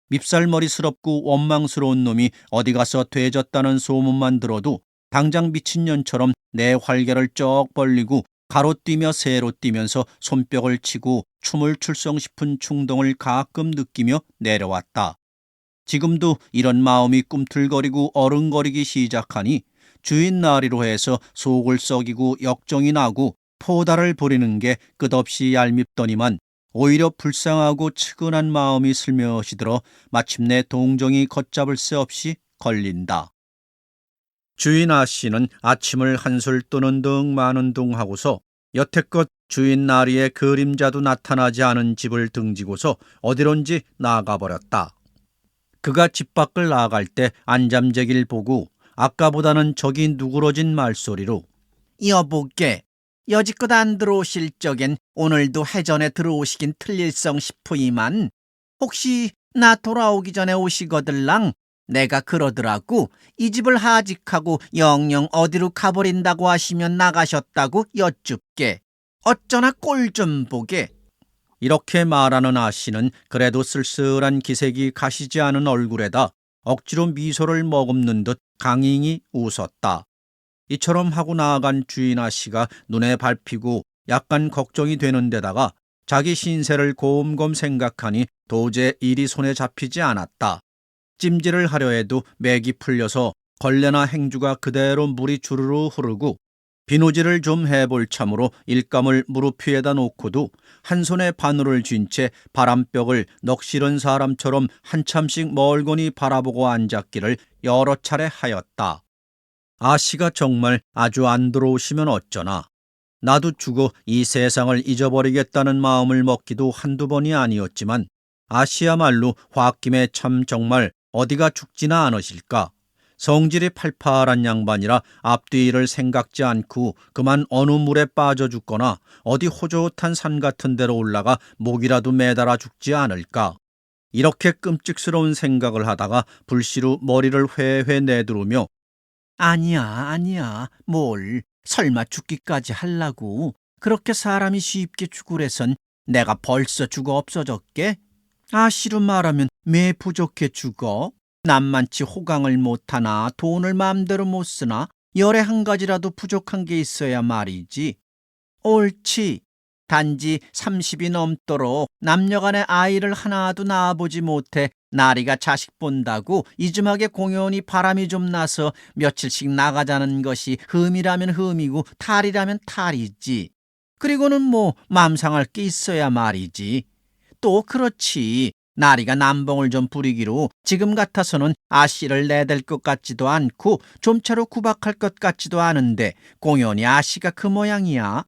밉살머리스럽고 원망스러운 놈이 어디 가서 되졌다는 소문만 들어도 당장 미친년처럼 내 활개를 쩍 벌리고 가로뛰며 세로뛰면서 손뼉을 치고 춤을 출성 싶은 충동을 가끔 느끼며 내려왔다. 지금도 이런 마음이 꿈틀거리고 어른거리기 시작하니 주인 나리로 해서 속을 썩이고 역정이 나고 포달을 부리는 게 끝없이 얄밉더니만 오히려 불쌍하고 측은한 마음이 슬며시 들어 마침내 동정이 걷잡을 새 없이 걸린다. 주인 아씨는 아침을 한술 뜨는 등 마는 둥 하고서 여태껏 주인 나리의 그림자도 나타나지 않은 집을 등지고서 어디론지 나가버렸다. 그가 집 밖을 나갈 때 안잠재기를 보고 아까보다는 저기 누그러진 말소리로 여보게 여지껏 안 들어오실 적엔 오늘도 해전에 들어오시긴 틀릴성 싶으이만 혹시 나 돌아오기 전에 오시거들랑 내가 그러더라고 이 집을 하직하고 영영 어디로 가버린다고 하시면 나가셨다고 여쭙게 어쩌나 꼴 좀 보게. 이렇게 말하는 아씨는 그래도 쓸쓸한 기색이 가시지 않은 얼굴에다 억지로 미소를 머금는 듯 강인히 웃었다. 이처럼 하고 나아간 주인 아씨가 눈에 밟히고 약간 걱정이 되는 데다가 자기 신세를 곰곰 생각하니 도저히 일이 손에 잡히지 않았다. 찜질을 하려 해도 맥이 풀려서 걸레나 행주가 그대로 물이 주르르 흐르고 비누질을 좀 해볼 참으로 일감을 무릎 위에다 놓고도 한 손에 바늘을 쥔 채 바람벽을 넋실은 사람처럼 한참씩 멀거니 바라보고 앉았기를 여러 차례 하였다. 아씨가 정말 아주 안 들어오시면 어쩌나. 나도 죽어 이 세상을 잊어버리겠다는 마음을 먹기도 한두 번이 아니었지만 아씨야말로 홧김에 참 정말 어디가 죽지나 않으실까. 성질이 팔팔한 양반이라 앞뒤를 생각지 않고 그만 어느 물에 빠져 죽거나 어디 호젓한 산 같은 데로 올라가 목이라도 매달아 죽지 않을까. 이렇게 끔찍스러운 생각을 하다가 불시로 머리를 회회 내두르며 아니야, 뭘. 설마 죽기까지 하려고. 그렇게 사람이 쉽게 죽으래선 내가 벌써 죽어 없어졌게? 아씨로 말하면 매 부족해 죽어. 남만치 호강을 못하나 돈을 마음대로 못 쓰나 열에 한 가지라도 부족한 게 있어야 말이지. 옳지. 단지 30이 넘도록 남녀간의 아이를 하나도 낳아보지 못해 나리가 자식 본다고 이즘하게 공연히 바람이 좀 나서 며칠씩 나가자는 것이 흠이라면 흠이고 탈이라면 탈이지. 그리고는 뭐 맘상할 게 있어야 말이지. 또 그렇지. 나리가 남봉을 좀 부리기로 지금 같아서는 아씨를 내댈 것 같지도 않고 좀차로 구박할 것 같지도 않은데 공연히 아씨가 그 모양이야.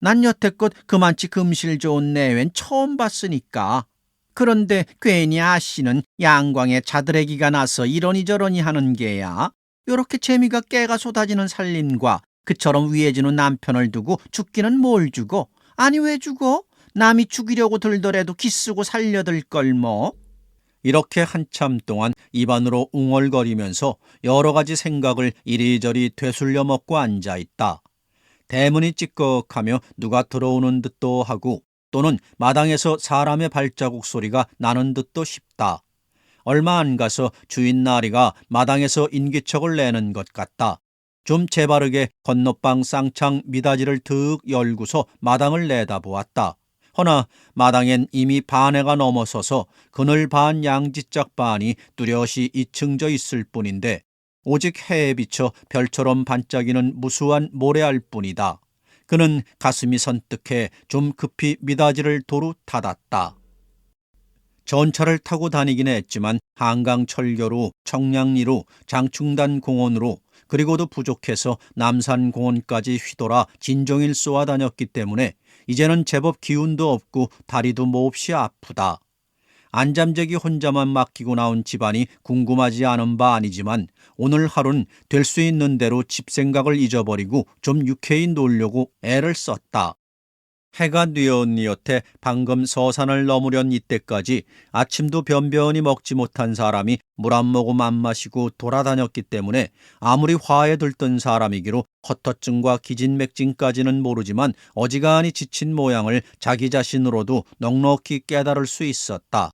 난 여태껏 그만치 금실 좋은 내외는 처음 봤으니까. 그런데 괜히 아씨는 양광에 자드래기가 나서 이러니저러니 하는 게야. 요렇게 재미가 깨가 쏟아지는 살림과 그처럼 위해지는 남편을 두고 죽기는 뭘 주고? 아니 왜 죽어? 남이 죽이려고 들더라도 기쓰고 살려들 걸 뭐. 이렇게 한참 동안 입안으로 웅얼거리면서 여러 가지 생각을 이리저리 되술려 먹고 앉아있다. 대문이 찌꺽하며 누가 들어오는 듯도 하고 또는 마당에서 사람의 발자국 소리가 나는 듯도 싶다. 얼마 안 가서 주인 나리가 마당에서 인기척을 내는 것 같다. 좀 재바르게 건너방 쌍창 미닫이를 득 열고서 마당을 내다보았다. 허나 마당엔 이미 반 해가 넘어서서 그늘 반 양지짝 반이 뚜렷이 이층져 있을 뿐인데 오직 해에 비쳐 별처럼 반짝이는 무수한 모래알 뿐이다. 그는 가슴이 선뜩해 좀 급히 미닫이를 도로 닫았다. 전차를 타고 다니긴 했지만 한강 철교로 청량리로 장충단 공원으로 그리고도 부족해서 남산 공원까지 휘돌아 진종일 쏘아 다녔기 때문에 이제는 제법 기운도 없고 다리도 몹시 아프다. 안잠재기 혼자만 맡기고 나온 집안이 궁금하지 않은 바 아니지만 오늘 하루는 될 수 있는 대로 집 생각을 잊어버리고 좀 유쾌히 놀려고 애를 썼다. 해가 뉘엿뉘엿해 방금 서산을 넘으련 이때까지 아침도 변변히 먹지 못한 사람이 물 한 모금 안 마시고 돌아다녔기 때문에 아무리 화에 들뜬 사람이기로 헛허증과 기진맥진까지는 모르지만 어지간히 지친 모양을 자기 자신으로도 넉넉히 깨달을 수 있었다.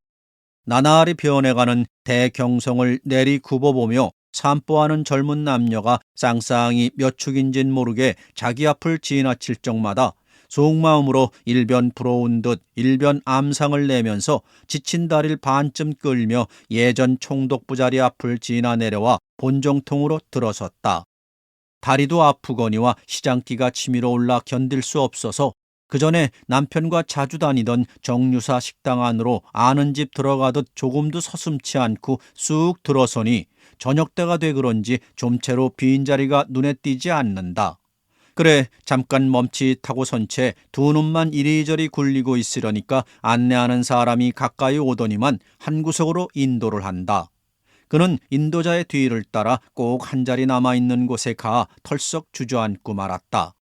나날이 변해가는 대경성을 내리 굽어보며 산보하는 젊은 남녀가 쌍쌍이 몇 축인진 모르게 자기 앞을 지나칠 적마다 속마음으로 일변 부러운 듯 일변 암상을 내면서 지친 다리를 반쯤 끌며 예전 총독부자리 앞을 지나 내려와 본정통으로 들어섰다. 다리도 아프거니와 시장기가 치밀어 올라 견딜 수 없어서 그 전에 남편과 자주 다니던 정유사 식당 안으로 아는 집 들어가듯 조금도 서슴치 않고 쑥 들어서니 저녁때가 돼 그런지 좀채로 빈자리가 눈에 띄지 않는다. 그래 잠깐 멈칫하고 선 채 두 눈만 이리저리 굴리고 있으려니까 안내하는 사람이 가까이 오더니만 한 구석으로 인도를 한다. 그는 인도자의 뒤를 따라 꼭 한 자리 남아있는 곳에 가 털썩 주저앉고 말았다.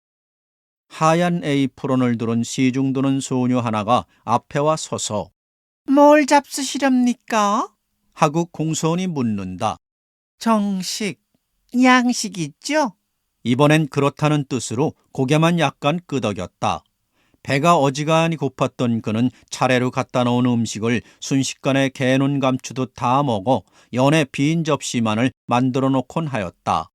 하얀 에이프론을 두른 시중도는 소녀 하나가 앞에 와 서서 뭘 잡수시렵니까? 하고 공손히 묻는다. 정식, 양식 있죠? 이번엔 그렇다는 뜻으로 고개만 약간 끄덕였다. 배가 어지간히 고팠던 그는 차례로 갖다 놓은 음식을 순식간에 개눈 감추듯 다 먹어 연에 빈 접시만을 만들어 놓곤 하였다.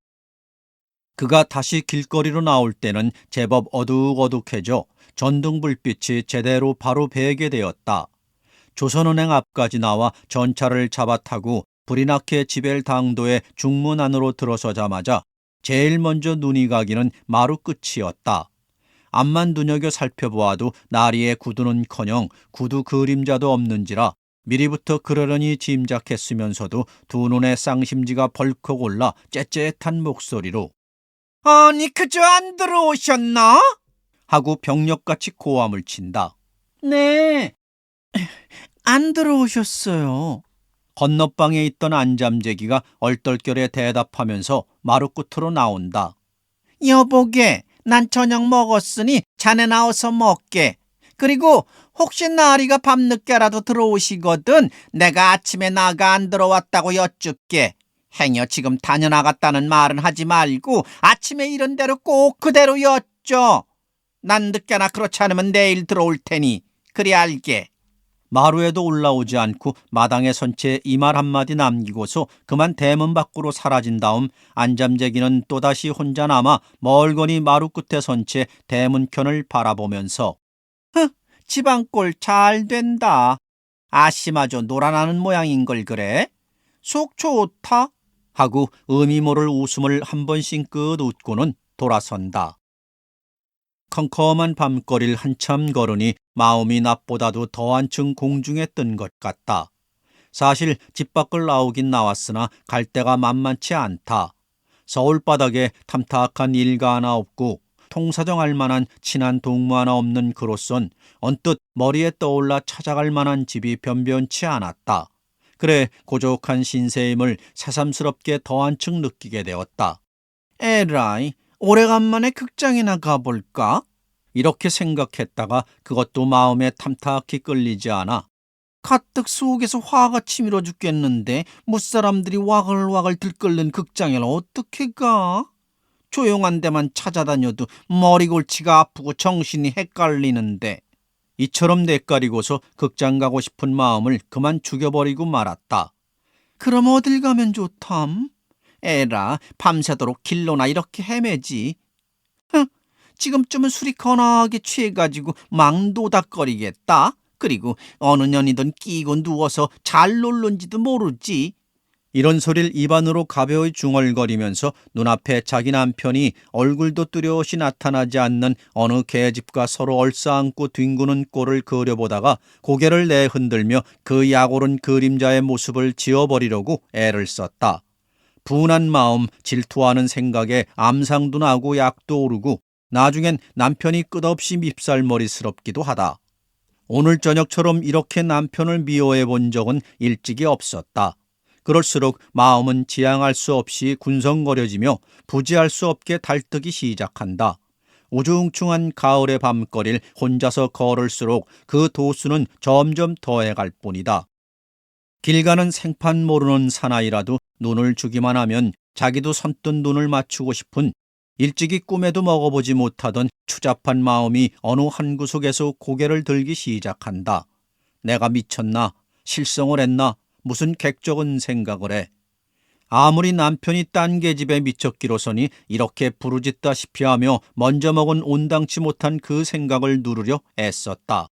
그가 다시 길거리로 나올 때는 제법 어둑어둑해져 전등불빛이 제대로 바로 배게 되었다. 조선은행 앞까지 나와 전차를 잡아 타고 불이 나게 지벨당도의 중문 안으로 들어서자마자 제일 먼저 눈이 가기는 마루 끝이었다. 앞만 눈여겨 살펴보아도 나리의 구두는커녕 구두 그림자도 없는지라 미리부터 그러려니 짐작했으면서도 두 눈에 쌍심지가 벌컥 올라 째째한 목소리로 아니 그저 안 들어오셨나? 하고 병력같이 고함을 친다. 네. 안 들어오셨어요. 건너방에 있던 안잠재기가 얼떨결에 대답하면서 마루 끝으로 나온다. 여보게, 난 저녁 먹었으니 자네 나와서 먹게. 그리고 혹시 나리가 밤늦게라도 들어오시거든 내가 아침에 나가 안 들어왔다고 여쭙게. 행여 지금 다녀나갔다는 말은 하지 말고 아침에 이런 대로 꼭 그대로 여쭤. 난 늦게나 그렇지 않으면 내일 들어올 테니 그리 알게. 마루에도 올라오지 않고 마당에 선 채 이 말 한마디 남기고서 그만 대문 밖으로 사라진 다음 안잠재기는 또다시 혼자 남아 멀거니 마루 끝에 선 채 대문편을 바라보면서 집안꼴 잘 된다. 아씨마저 놀아나는 모양인 걸 그래? 속 좋다. 하고 의미 모를 웃음을 한 번씩 끝 웃고는 돌아선다. 컴컴한 밤거리를 한참 걸으니 마음이 낮보다도 더 한층 공중에 뜬 것 같다. 사실 집 밖을 나오긴 나왔으나 갈 데가 만만치 않다. 서울 바닥에 탐탁한 일가 하나 없고 통사정할 만한 친한 동무 하나 없는 그로선 언뜻 머리에 떠올라 찾아갈 만한 집이 변변치 않았다. 그래 고족한 신세임을 새삼스럽게 더 한층 느끼게 되었다. 에라이, 오래간만에 극장이나 가볼까? 이렇게 생각했다가 그것도 마음에 탐탁히 끌리지 않아 가뜩 속에서 화가 치밀어 죽겠는데 무사람들이 와글와글 들끓는 극장에는 어떻게 가? 조용한 데만 찾아다녀도 머리골치가 아프고 정신이 헷갈리는데. 이처럼 뇌까리고서 극장 가고 싶은 마음을 그만 죽여버리고 말았다. 그럼 어딜 가면 좋담? 에라, 밤새도록 길로나 이렇게 헤매지. 지금쯤은 술이 거나하게 취해가지고 막 노닥거리겠다. 그리고 어느 년이든 끼고 누워서 잘 놀는지도 모르지. 이런 소리를 입안으로 가벼이 중얼거리면서 눈앞에 자기 남편이 얼굴도 뚜렷이 나타나지 않는 어느 계집과 서로 얼싸안고 뒹구는 꼴을 그려보다가 고개를 내흔들며 그 약오른 그림자의 모습을 지워버리려고 애를 썼다. 분한 마음, 질투하는 생각에 암상도 나고 약도 오르고 나중엔 남편이 끝없이 밉살머리스럽기도 하다. 오늘 저녁처럼 이렇게 남편을 미워해 본 적은 일찍이 없었다. 그럴수록 마음은 지양할 수 없이 군성거려지며 부지할 수 없게 달뜨기 시작한다. 우중충한 가을의 밤거리를 혼자서 걸을수록 그 도수는 점점 더해갈 뿐이다. 길 가는 생판 모르는 사나이라도 눈을 주기만 하면 자기도 선뜻 눈을 맞추고 싶은 일찍이 꿈에도 먹어보지 못하던 추잡한 마음이 어느 한 구석에서 고개를 들기 시작한다. 내가 미쳤나? 실성을 했나? 무슨 객적은 생각을 해. 아무리 남편이 딴 계집에 미쳤기로서니 이렇게 부르짖다시피 하며 먼저 먹은 온당치 못한 그 생각을 누르려 애썼다.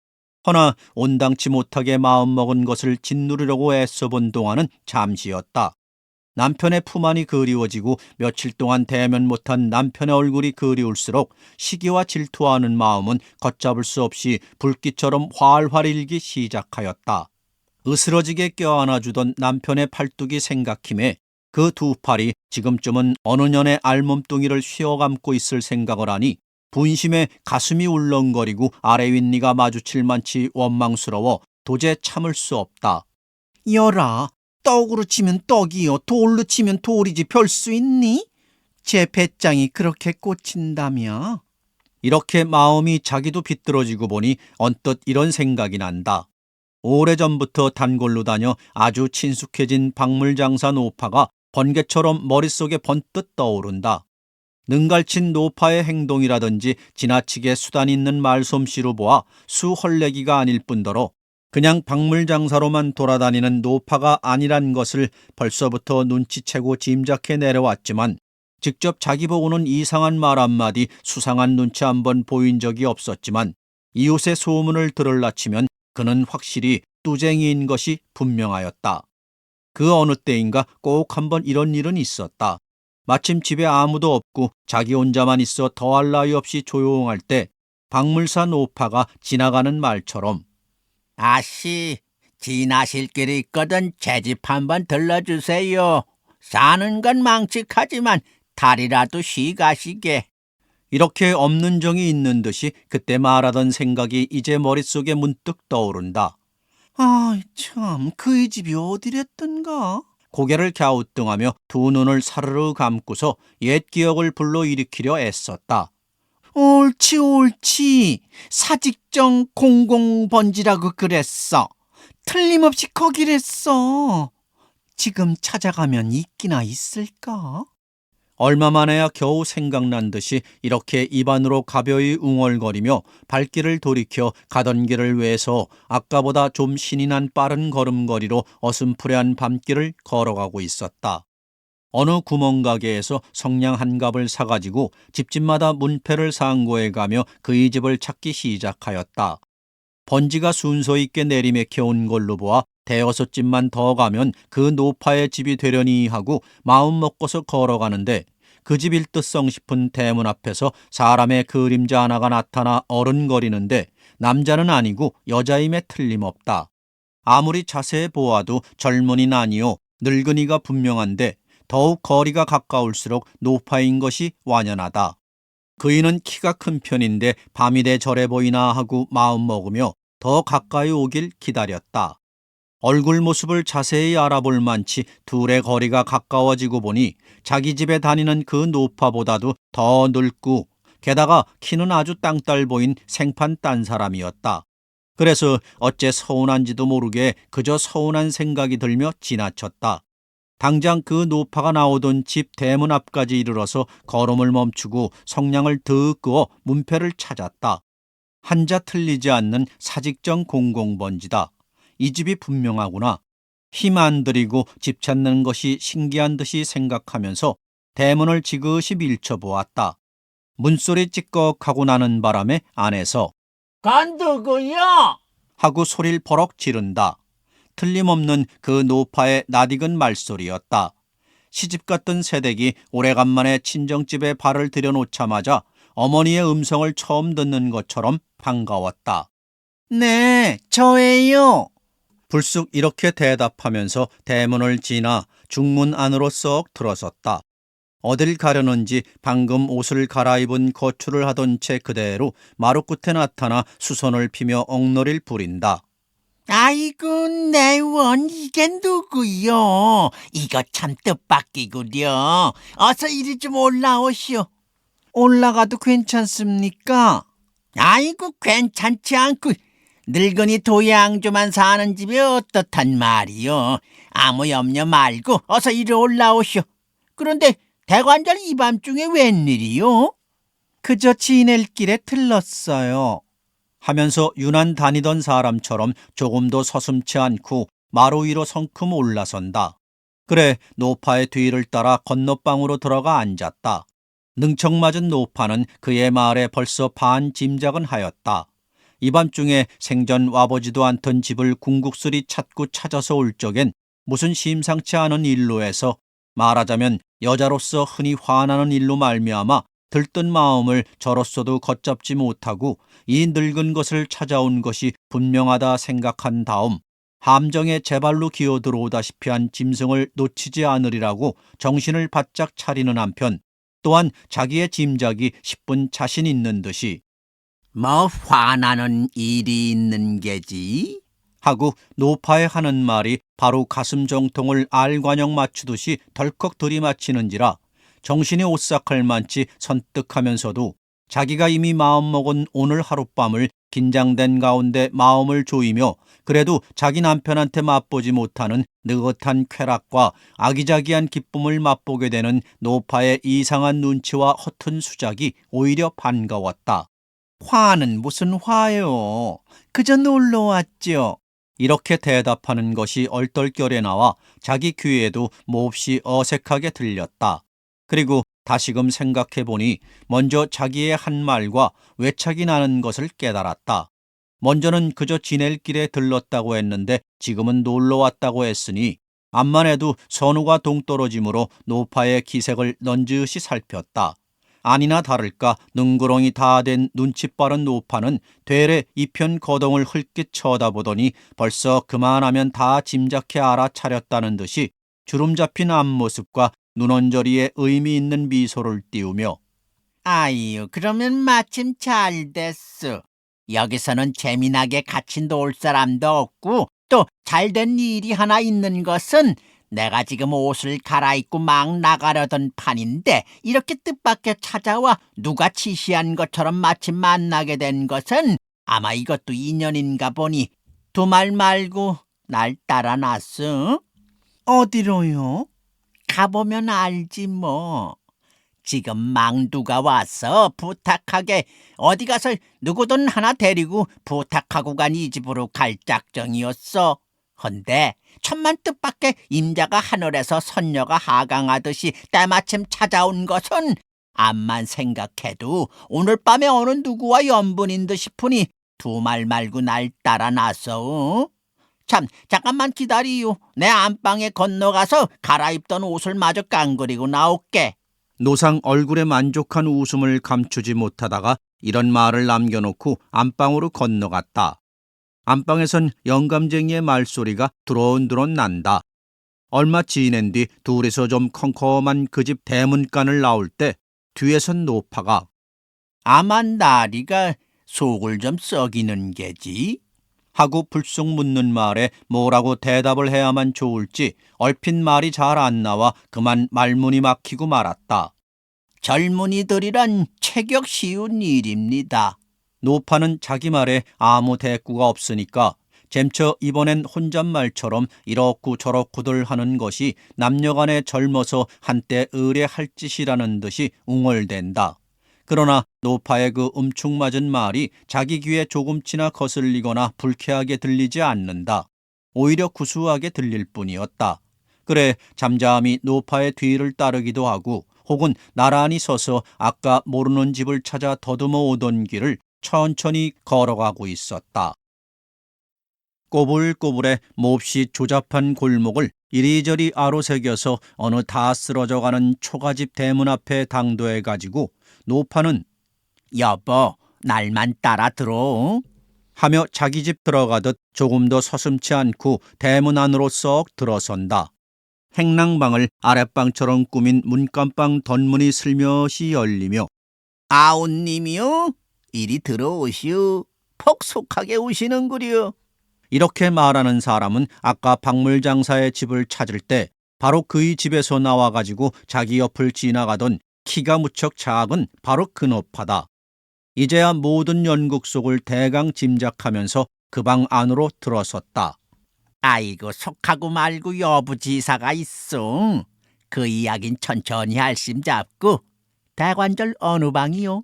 허나 온당치 못하게 마음먹은 것을 짓누르려고 애써본 동안은 잠시였다. 남편의 품 안이 그리워지고 며칠 동안 대면 못한 남편의 얼굴이 그리울수록 시기와 질투하는 마음은 걷잡을 수 없이 불꽃처럼 활활 일기 시작하였다. 으스러지게 껴안아주던 남편의 팔뚝이 생각힘에 그 두 팔이 지금쯤은 어느 년의 알몸뚱이를 휘어감고 있을 생각을 하니 분심에 가슴이 울렁거리고 아래 윗니가 마주칠 만치 원망스러워 도저히 참을 수 없다. 열아, 떡으로 치면 떡이요 돌로 치면 돌이지 별 수 있니? 제 배짱이 그렇게 꽂힌다며. 이렇게 마음이 자기도 비뚤어지고 보니 언뜻 이런 생각이 난다. 오래전부터 단골로 다녀 아주 친숙해진 박물장사 노파가 번개처럼 머릿속에 번뜩 떠오른다. 능갈친 노파의 행동이라든지 지나치게 수단 있는 말솜씨로 보아 수헐레기가 아닐 뿐더러 그냥 박물장사로만 돌아다니는 노파가 아니란 것을 벌써부터 눈치채고 짐작해 내려왔지만 직접 자기 보고는 이상한 말 한마디 수상한 눈치 한번 보인 적이 없었지만 이웃의 소문을 들을라 치면 그는 확실히 뚜쟁이인 것이 분명하였다. 그 어느 때인가 꼭 한번 이런 일은 있었다. 마침 집에 아무도 없고 자기 혼자만 있어 더할 나위 없이 조용할 때 박물사 노파가 지나가는 말처럼 아씨, 지나실 길이 있거든 제 집 한번 들러주세요. 사는 건 망측하지만 달이라도 쉬가시게. 이렇게 없는 정이 있는 듯이 그때 말하던 생각이 이제 머릿속에 문득 떠오른다. 아, 참, 그의 집이 어디랬던가? 고개를 갸우뚱하며 두 눈을 사르르 감고서 옛 기억을 불러일으키려 애썼다. 옳지, 옳지. 사직정 공공번지라고 그랬어. 틀림없이 거기랬어. 지금 찾아가면 있기나 있을까? 얼마 만에야 겨우 생각난 듯이 이렇게 입안으로 가벼이 웅얼거리며 발길을 돌이켜 가던 길을 외서 아까보다 좀 신이 난 빠른 걸음걸이로 어슴푸레한 밤길을 걸어가고 있었다. 어느 구멍가게에서 성냥 한 갑을 사가지고 집집마다 문패를 상고해 가며 그의 집을 찾기 시작하였다. 번지가 순서 있게 내리맥혀 온 걸로 보아 대여섯 집만 더 가면 그 노파의 집이 되려니 하고 마음 먹고서 걸어가는데 그 집일 듯성 싶은 대문 앞에서 사람의 그림자 하나가 나타나 어른거리는데 남자는 아니고 여자임에 틀림없다. 아무리 자세히 보아도 젊은이는 아니요 늙은이가 분명한데 더욱 거리가 가까울수록 노파인 것이 완연하다. 그이는 키가 큰 편인데 밤이 돼 저래 보이나 하고 마음먹으며 더 가까이 오길 기다렸다. 얼굴 모습을 자세히 알아볼 만치 둘의 거리가 가까워지고 보니 자기 집에 다니는 그 노파보다도 더 늙고 게다가 키는 아주 땅딸 보인 생판 딴 사람이었다. 그래서 어째 서운한지도 모르게 그저 서운한 생각이 들며 지나쳤다. 당장 그 노파가 나오던 집 대문 앞까지 이르러서 걸음을 멈추고 성냥을 득 그어 문패를 찾았다. 한자 틀리지 않는 사직정 공공번지다. 이 집이 분명하구나. 힘 안 들이고 집 찾는 것이 신기한 듯이 생각하면서 대문을 지그시 밀쳐보았다. 문소리 찌꺽하고 나는 바람에 안에서 간두고요. 하고 소리를 버럭 지른다. 틀림없는 그 노파의 낯익은 말소리였다. 시집갔던 새댁이 오래간만에 친정집에 발을 들여놓자마자 어머니의 음성을 처음 듣는 것처럼 반가웠다. 네, 저예요. 불쑥 이렇게 대답하면서 대문을 지나 중문 안으로 썩 들어섰다. 어딜 가려는지 방금 옷을 갈아입은 거출을 하던 채 그대로 마루 끝에 나타나 수선을 피며 엉너리를 부린다. 아이고, 내원 이게 누구요? 이거 참 뜻밖이구려. 어서 이리 좀 올라오시오. 올라가도 괜찮습니까? 아이고, 괜찮지 않고 늙은이 도양조만 사는 집이 어떻단 말이요. 아무 염려 말고 어서 이리 올라오시오. 그런데 대관절 이 밤중에 웬일이요? 그저 지낼 길에 들렀어요. 하면서 유난 다니던 사람처럼 조금도 서슴치 않고 마루 위로 성큼 올라선다. 그래 노파의 뒤를 따라 건너방으로 들어가 앉았다. 능청맞은 노파는 그의 말에 벌써 반 짐작은 하였다. 이 밤중에 생전 와보지도 않던 집을 궁극스리 찾고 찾아서 올 적엔 무슨 심상치 않은 일로 해서 말하자면 여자로서 흔히 화나는 일로 말미암아 들뜬 마음을 저로서도 걷잡지 못하고 이 늙은 것을 찾아온 것이 분명하다 생각한 다음 함정에 제 발로 기어 들어오다시피 한 짐승을 놓치지 않으리라고 정신을 바짝 차리는 한편 또한 자기의 짐작이 10분 자신 있는 듯이 뭐 화나는 일이 있는 게지? 하고 노파에 하는 말이 바로 가슴 정통을 알관형 맞추듯이 덜컥 들이마치는지라 정신이 오싹할 만치 선뜩하면서도 자기가 이미 마음먹은 오늘 하룻밤을 긴장된 가운데 마음을 조이며 그래도 자기 남편한테 맛보지 못하는 느긋한 쾌락과 아기자기한 기쁨을 맛보게 되는 노파의 이상한 눈치와 허튼 수작이 오히려 반가웠다. 화는 무슨 화요? 그저 놀러 왔죠. 이렇게 대답하는 것이 얼떨결에 나와 자기 귀에도 몹시 어색하게 들렸다. 그리고 다시금 생각해보니 먼저 자기의 한 말과 외착이 나는 것을 깨달았다. 먼저는 그저 지낼 길에 들렀다고 했는데 지금은 놀러 왔다고 했으니 암만 해도 선우가 동떨어짐으로 노파의 기색을 넌지시 살폈다. 아니나 다를까 능구렁이 다 된 눈치 빠른 노파는 되레 이편 거동을 흘끗 쳐다보더니 벌써 그만하면 다 짐작해 알아차렸다는 듯이 주름 잡힌 앞모습과 눈언저리에 의미 있는 미소를 띄우며 아유, 그러면 마침 잘 됐어. 여기서는 재미나게 같이 놀 사람도 없고 또 잘된 일이 하나 있는 것은 내가 지금 옷을 갈아입고 막 나가려던 판인데 이렇게 뜻밖의 찾아와 누가 지시한 것처럼 마침 만나게 된 것은 아마 이것도 인연인가 보니 두 말 말고 날 따라 났어. 어디로요? 가보면 알지 뭐. 지금 망두가 와서 부탁하게 어디 가서 누구든 하나 데리고 부탁하고 간 이 집으로 갈 작정이었어. 헌데 천만 뜻밖의 임자가 하늘에서 선녀가 하강하듯이 때마침 찾아온 것은 암만 생각해도 오늘 밤에 어느 누구와 연분인 듯 싶으니 두 말 말고 날 따라 나서. 참, 잠깐만 기다리요. 내 안방에 건너가서 갈아입던 옷을 마저 깡그리고 나올게. 노상 얼굴에 만족한 웃음을 감추지 못하다가 이런 말을 남겨놓고 안방으로 건너갔다. 안방에선 영감쟁이의 말소리가 드론드론 난다. 얼마 지낸 뒤 둘이서 좀 컴컴한 그 집 대문간을 나올 때 뒤에선 노파가 아마 나리가 속을 좀 썩이는 게지. 하고 불쑥 묻는 말에 뭐라고 대답을 해야만 좋을지 얼핏 말이 잘 안 나와 그만 말문이 막히고 말았다. 젊은이들이란 체격 쉬운 일입니다. 노파는 자기 말에 아무 대꾸가 없으니까 잼처 이번엔 혼잣말처럼 이렇고 저렇고들 하는 것이 남녀간에 젊어서 한때 의뢰할 짓이라는 듯이 웅얼댄다. 그러나 노파의 그 음축맞은 말이 자기 귀에 조금치나 거슬리거나 불쾌하게 들리지 않는다. 오히려 구수하게 들릴 뿐이었다. 그래 잠잠히 노파의 뒤를 따르기도 하고 혹은 나란히 서서 아까 모르는 집을 찾아 더듬어 오던 길을 천천히 걸어가고 있었다. 꼬불꼬불해 몹시 조잡한 골목을 이리저리 아로새겨서 어느 다 쓰러져가는 초가집 대문 앞에 당도해가지고 노파는 여보, 날만 따라 들어. 하며 자기 집 들어가듯 조금 더 서슴지 않고 대문 안으로 썩 들어선다. 행랑방을 아랫방처럼 꾸민 문간방 덧문이 슬며시 열리며 아웃님이요? 이리 들어오시오. 폭속하게 오시는구려. 이렇게 말하는 사람은 아까 박물장사의 집을 찾을 때 바로 그의 집에서 나와가지고 자기 옆을 지나가던 키가 무척 작은 바로 그 노파다. 이제야 모든 연극 속을 대강 짐작하면서 그 방 안으로 들어섰다. 아이고 속하고 말고 여부지사가 있어. 그 이야긴 천천히 할심 잡고. 대관절 어느 방이요?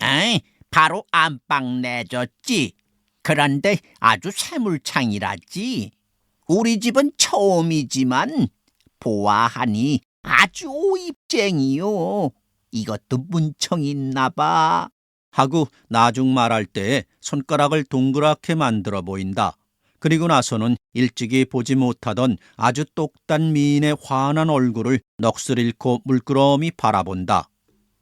에이, 바로 안방 내줬지. 그런데 아주 새물창이라지. 우리 집은 처음이지만 보아하니 아주 오입쟁이요. 이것도 문청 있나 봐. 하고 나중 말할 때에 손가락을 동그랗게 만들어 보인다. 그리고 나서는 일찍이 보지 못하던 아주 똑단 미인의 환한 얼굴을 넋을 잃고 물끄러미 바라본다.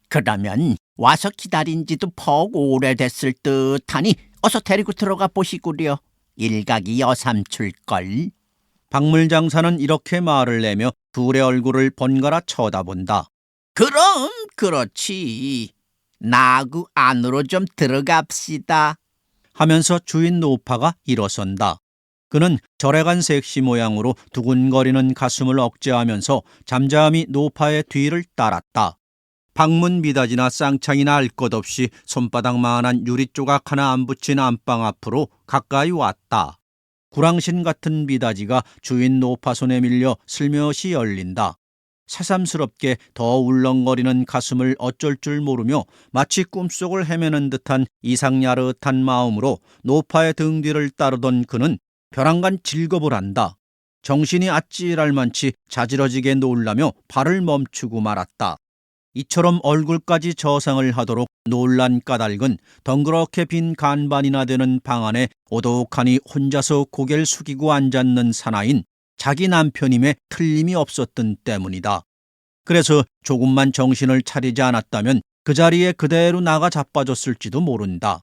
그러면 와서 기다린 지도 퍽 오래됐을 듯하니 어서 데리고 들어가 보시구려. 일각이 여삼출걸. 박물장사는 이렇게 말을 내며 둘의 얼굴을 번갈아 쳐다본다. 그럼 그렇지. 나하고 안으로 좀 들어갑시다. 하면서 주인 노파가 일어선다. 그는 절에간 섹시 모양으로 두근거리는 가슴을 억제하면서 잠잠히 노파의 뒤를 따랐다. 방문 미닫이나 쌍창이나 알 것 없이 손바닥만한 유리 조각 하나 안 붙인 안방 앞으로 가까이 왔다. 구랑신 같은 미닫이가 주인 노파 손에 밀려 슬며시 열린다. 새삼스럽게 더 울렁거리는 가슴을 어쩔 줄 모르며 마치 꿈속을 헤매는 듯한 이상야릇한 마음으로 노파의 등 뒤를 따르던 그는 벼랑간 질겁을 한다. 정신이 아찔할 만치 자지러지게 놀라며 발을 멈추고 말았다. 이처럼 얼굴까지 저상을 하도록 놀란 까닭은 덩그렇게 빈 간반이나 되는 방 안에 오독하니 혼자서 고개를 숙이고 앉았는 사나인 자기 남편임에 틀림이 없었던 때문이다. 그래서 조금만 정신을 차리지 않았다면 그 자리에 그대로 나가 자빠졌을지도 모른다.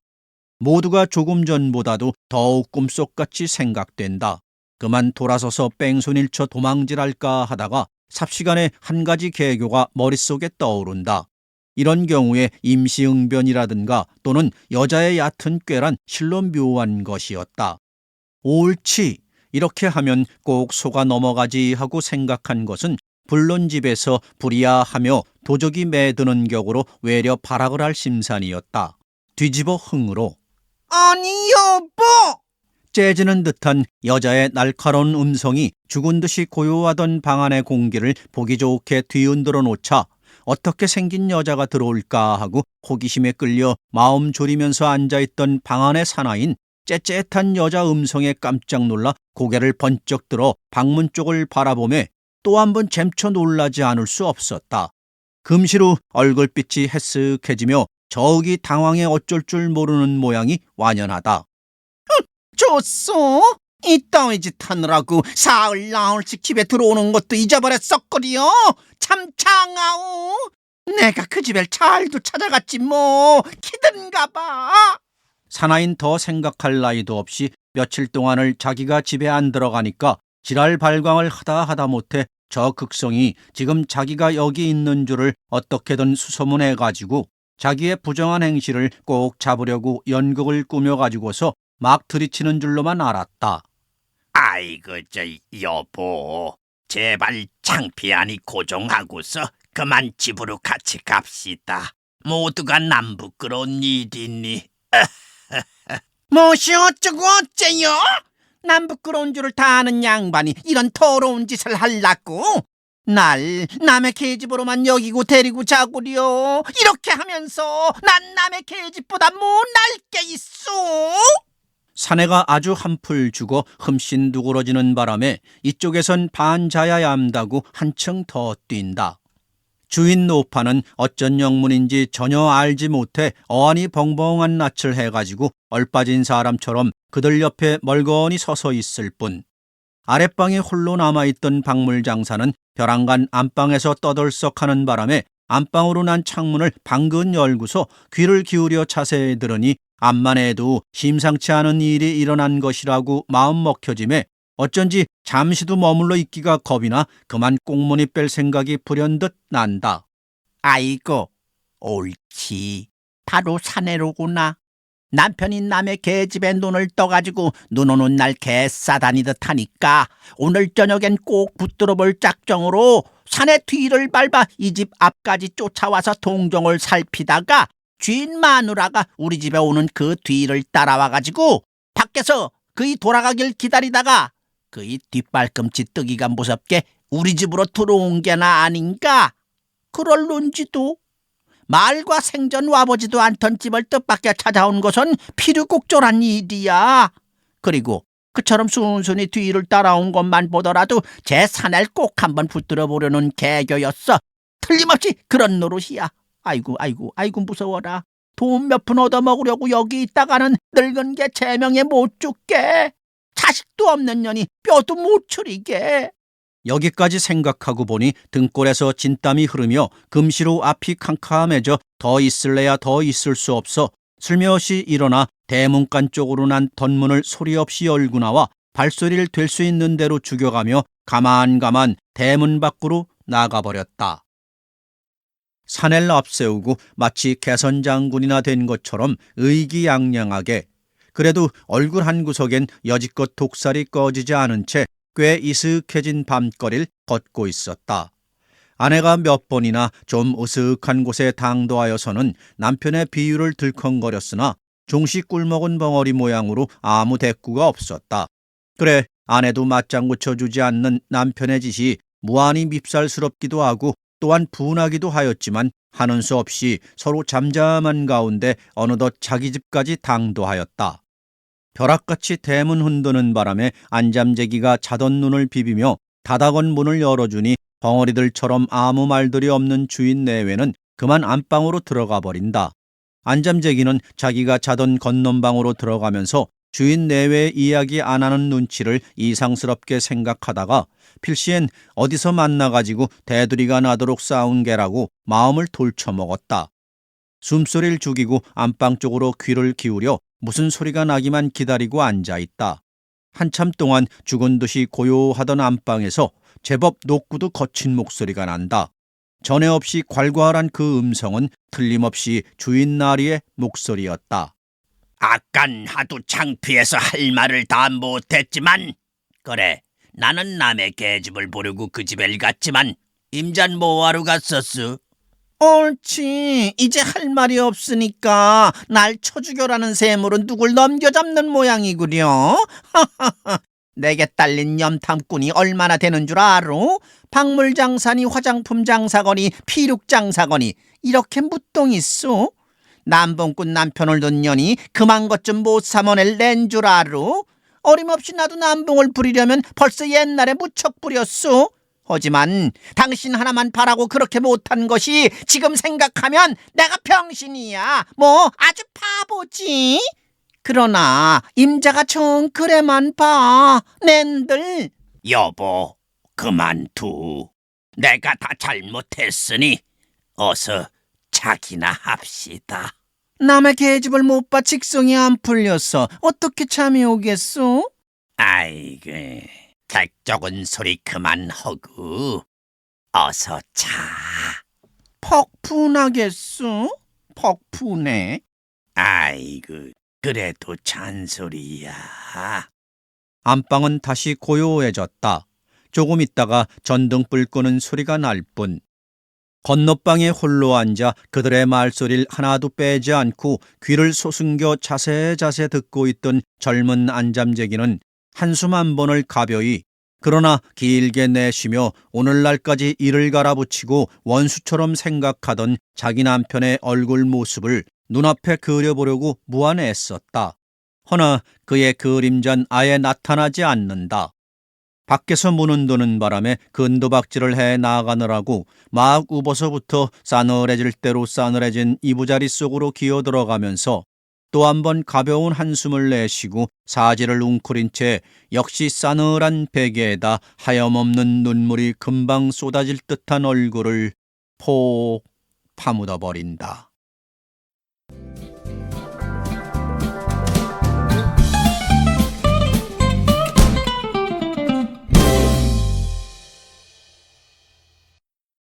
모두가 조금 전보다도 더욱 꿈속같이 생각된다. 그만 돌아서서 뺑소니를 쳐 도망질할까 하다가 삽시간에 한 가지 개교가 머릿속에 떠오른다. 이런 경우에 임시응변이라든가 또는 여자의 얕은 꾀란 실로 묘한 것이었다. 옳지, 이렇게 하면 꼭 속아 넘어가지 하고 생각한 것은 불론 집에서 불이야 하며 도적이 매드는 격으로 외려 발악을 할 심산이었다. 뒤집어 흥으로 아니 여보! 째지는 듯한 여자의 날카로운 음성이 죽은 듯이 고요하던 방 안의 공기를 보기 좋게 뒤흔들어 놓자 어떻게 생긴 여자가 들어올까 하고 호기심에 끌려 마음 졸이면서 앉아있던 방 안의 사나인 째째한 여자 음성에 깜짝 놀라 고개를 번쩍 들어 방문 쪽을 바라보며 또 한 번 잼쳐 놀라지 않을 수 없었다. 금시로 얼굴빛이 해쓱해지며 저기 당황해 어쩔 줄 모르는 모양이 완연하다. 좋소? 이따위 짓 하느라고 사흘 나흘씩 집에 들어오는 것도 잊어버렸었거리요. 참 장하오. 내가 그 집을 잘도 찾아갔지 뭐. 키든가 봐. 사나인 더 생각할 나이도 없이 며칠 동안을 자기가 집에 안 들어가니까 지랄 발광을 하다 못해 저 극성이 지금 자기가 여기 있는 줄을 어떻게든 수소문해가지고 자기의 부정한 행실을 꼭 잡으려고 연극을 꾸며가지고서 막 들이치는 줄로만 알았다. 아이고 저 여보, 제발 창피하니 고정하고서 그만 집으로 같이 갑시다. 모두가 남 부끄러운 일이니. 무엇이 어쩌고 어째요? 남 부끄러운 줄을 다 아는 양반이 이런 더러운 짓을 하려고? 날 남의 계집으로만 여기고 데리고 자구려. 이렇게 하면서 난 남의 계집보다 못날 게 있어. 사내가 아주 한풀 죽어 흠씬 누그러지는 바람에 이쪽에선 반자야얌다고 한층 더 뛴다. 주인 노파는 어쩐 영문인지 전혀 알지 못해 어안이 벙벙한 낯을 해가지고 얼빠진 사람처럼 그들 옆에 멀거니 서서 있을 뿐. 아랫방에 홀로 남아있던 박물장사는 벼랑간 안방에서 떠들썩하는 바람에 안방으로 난 창문을 방긋 열고서 귀를 기울여 자세히 들으니 암만 해도 심상치 않은 일이 일어난 것이라고 마음 먹혀짐에 어쩐지 잠시도 머물러 있기가 겁이나 그만 꽁무니 뺄 생각이 불현듯 난다. 아이고, 옳지. 바로 사내로구나. 남편이 남의 개집에 눈을 떠가지고 눈 오는 날 개 싸다니듯 하니까 오늘 저녁엔 꼭 붙들어 볼 작정으로 사내 뒤를 밟아 이 집 앞까지 쫓아와서 동정을 살피다가 주인 마누라가 우리 집에 오는 그 뒤를 따라와가지고 밖에서 그이 돌아가길 기다리다가 그이 뒷발꿈치 뜨기가 무섭게 우리 집으로 들어온 게나 아닌가? 그럴런지도. 말과 생전 와보지도 않던 집을 뜻밖에 찾아온 것은 필요곡절한 일이야. 그리고 그처럼 순순히 뒤를 따라온 것만 보더라도 제 사내를 꼭 한번 붙들어 보려는 개교였어. 틀림없이 그런 노릇이야. 아이고 무서워라. 돈 몇 푼 얻어먹으려고 여기 있다가는 늙은 게 제명에 못 죽게. 자식도 없는 년이 뼈도 못 추리게. 여기까지 생각하고 보니 등골에서 진땀이 흐르며 금시로 앞이 캄캄해져 더 있을래야 더 있을 수 없어 슬며시 일어나 대문간 쪽으로 난 덧문을 소리 없이 열고 나와 발소리를 될 수 있는 대로 죽여가며 가만 대문 밖으로 나가버렸다. 사내를 앞세우고 마치 개선장군이나 된 것처럼 의기양양하게, 그래도 얼굴 한 구석엔 여지껏 독살이 꺼지지 않은 채 꽤 이슥해진 밤거리를 걷고 있었다. 아내가 몇 번이나 좀 으슥한 곳에 당도하여서는 남편의 비유를 들컹거렸으나 종시 꿀먹은 벙어리 모양으로 아무 대꾸가 없었다. 그래, 아내도 맞장구 쳐주지 않는 남편의 짓이 무한히 밉살스럽기도 하고 또한 분하기도 하였지만 하는 수 없이 서로 잠잠한 가운데 어느덧 자기 집까지 당도하였다. 벼락같이 대문 흔드는 바람에 안잠재기가 자던 눈을 비비며 닫아건 문을 열어주니 벙어리들처럼 아무 말들이 없는 주인 내외는 그만 안방으로 들어가 버린다. 안잠재기는 자기가 자던 건넌방으로 들어가면서 주인 내외의 이야기 안 하는 눈치를 이상스럽게 생각하다가 필시엔 어디서 만나가지고 대두리가 나도록 싸운 게라고 마음을 돌쳐먹었다. 숨소리를 죽이고 안방 쪽으로 귀를 기울여 무슨 소리가 나기만 기다리고 앉아있다. 한참 동안 죽은 듯이 고요하던 안방에서 제법 높고도 거친 목소리가 난다. 전에 없이 괄괄한 그 음성은 틀림없이 주인 나리의 목소리였다. 아깐 하도 창피해서 할 말을 다 못했지만 그래, 나는 남의 계집을 보려고 그 집에 갔지만 임잔 뭐하러 갔었어? 옳지. 이제 할 말이 없으니까 날 쳐죽여라는 셈으로 누굴 넘겨잡는 모양이구려. 내게 딸린 염탐꾼이 얼마나 되는 줄 알아? 박물 장사니 화장품 장사거니 피륙 장사거니 이렇게 무똥 있어? 남봉꾼 남편을 둔 년이 그만 것 좀 못 삼아낼 낸 줄 알아? 어림없이 나도 남봉을 부리려면 벌써 옛날에 무척 부렸어. 하지만 당신 하나만 바라고 그렇게 못한 것이 지금 생각하면 내가 병신이야. 뭐 아주 바보지. 그러나 임자가 정 그래만 봐. 낸들. 여보, 그만두. 내가 다 잘못했으니 어서 자기나 합시다. 남의 계집을 못 봐 직성이 안 풀려서 어떻게 잠이 오겠소? 아이고, 객적은 소리 그만하고 어서 자. 퍽분하겠소? 퍽분해. 아이고, 그래도 잔소리야. 안방은 다시 고요해졌다. 조금 있다가 전등불 끄는 소리가 날 뿐. 건너방에 홀로 앉아 그들의 말소리를 하나도 빼지 않고 귀를 솟은겨 자세자세 듣고 있던 젊은 안잠재기는 한숨 한 번을 가벼이 그러나 길게 내쉬며 오늘날까지 이를 갈아붙이고 원수처럼 생각하던 자기 남편의 얼굴 모습을 눈앞에 그려보려고 무한 애썼다. 허나 그의 그림자는 아예 나타나지 않는다. 밖에서 문은 도는 바람에 근도박질을 해 나가느라고 막 ub어서부터 싸늘해질 대로 싸늘해진 이부자리 속으로 기어들어가면서 또 한 번 가벼운 한숨을 내쉬고 사지를 웅크린 채 역시 싸늘한 베개에다 하염없는 눈물이 금방 쏟아질 듯한 얼굴을 폭 파묻어버린다.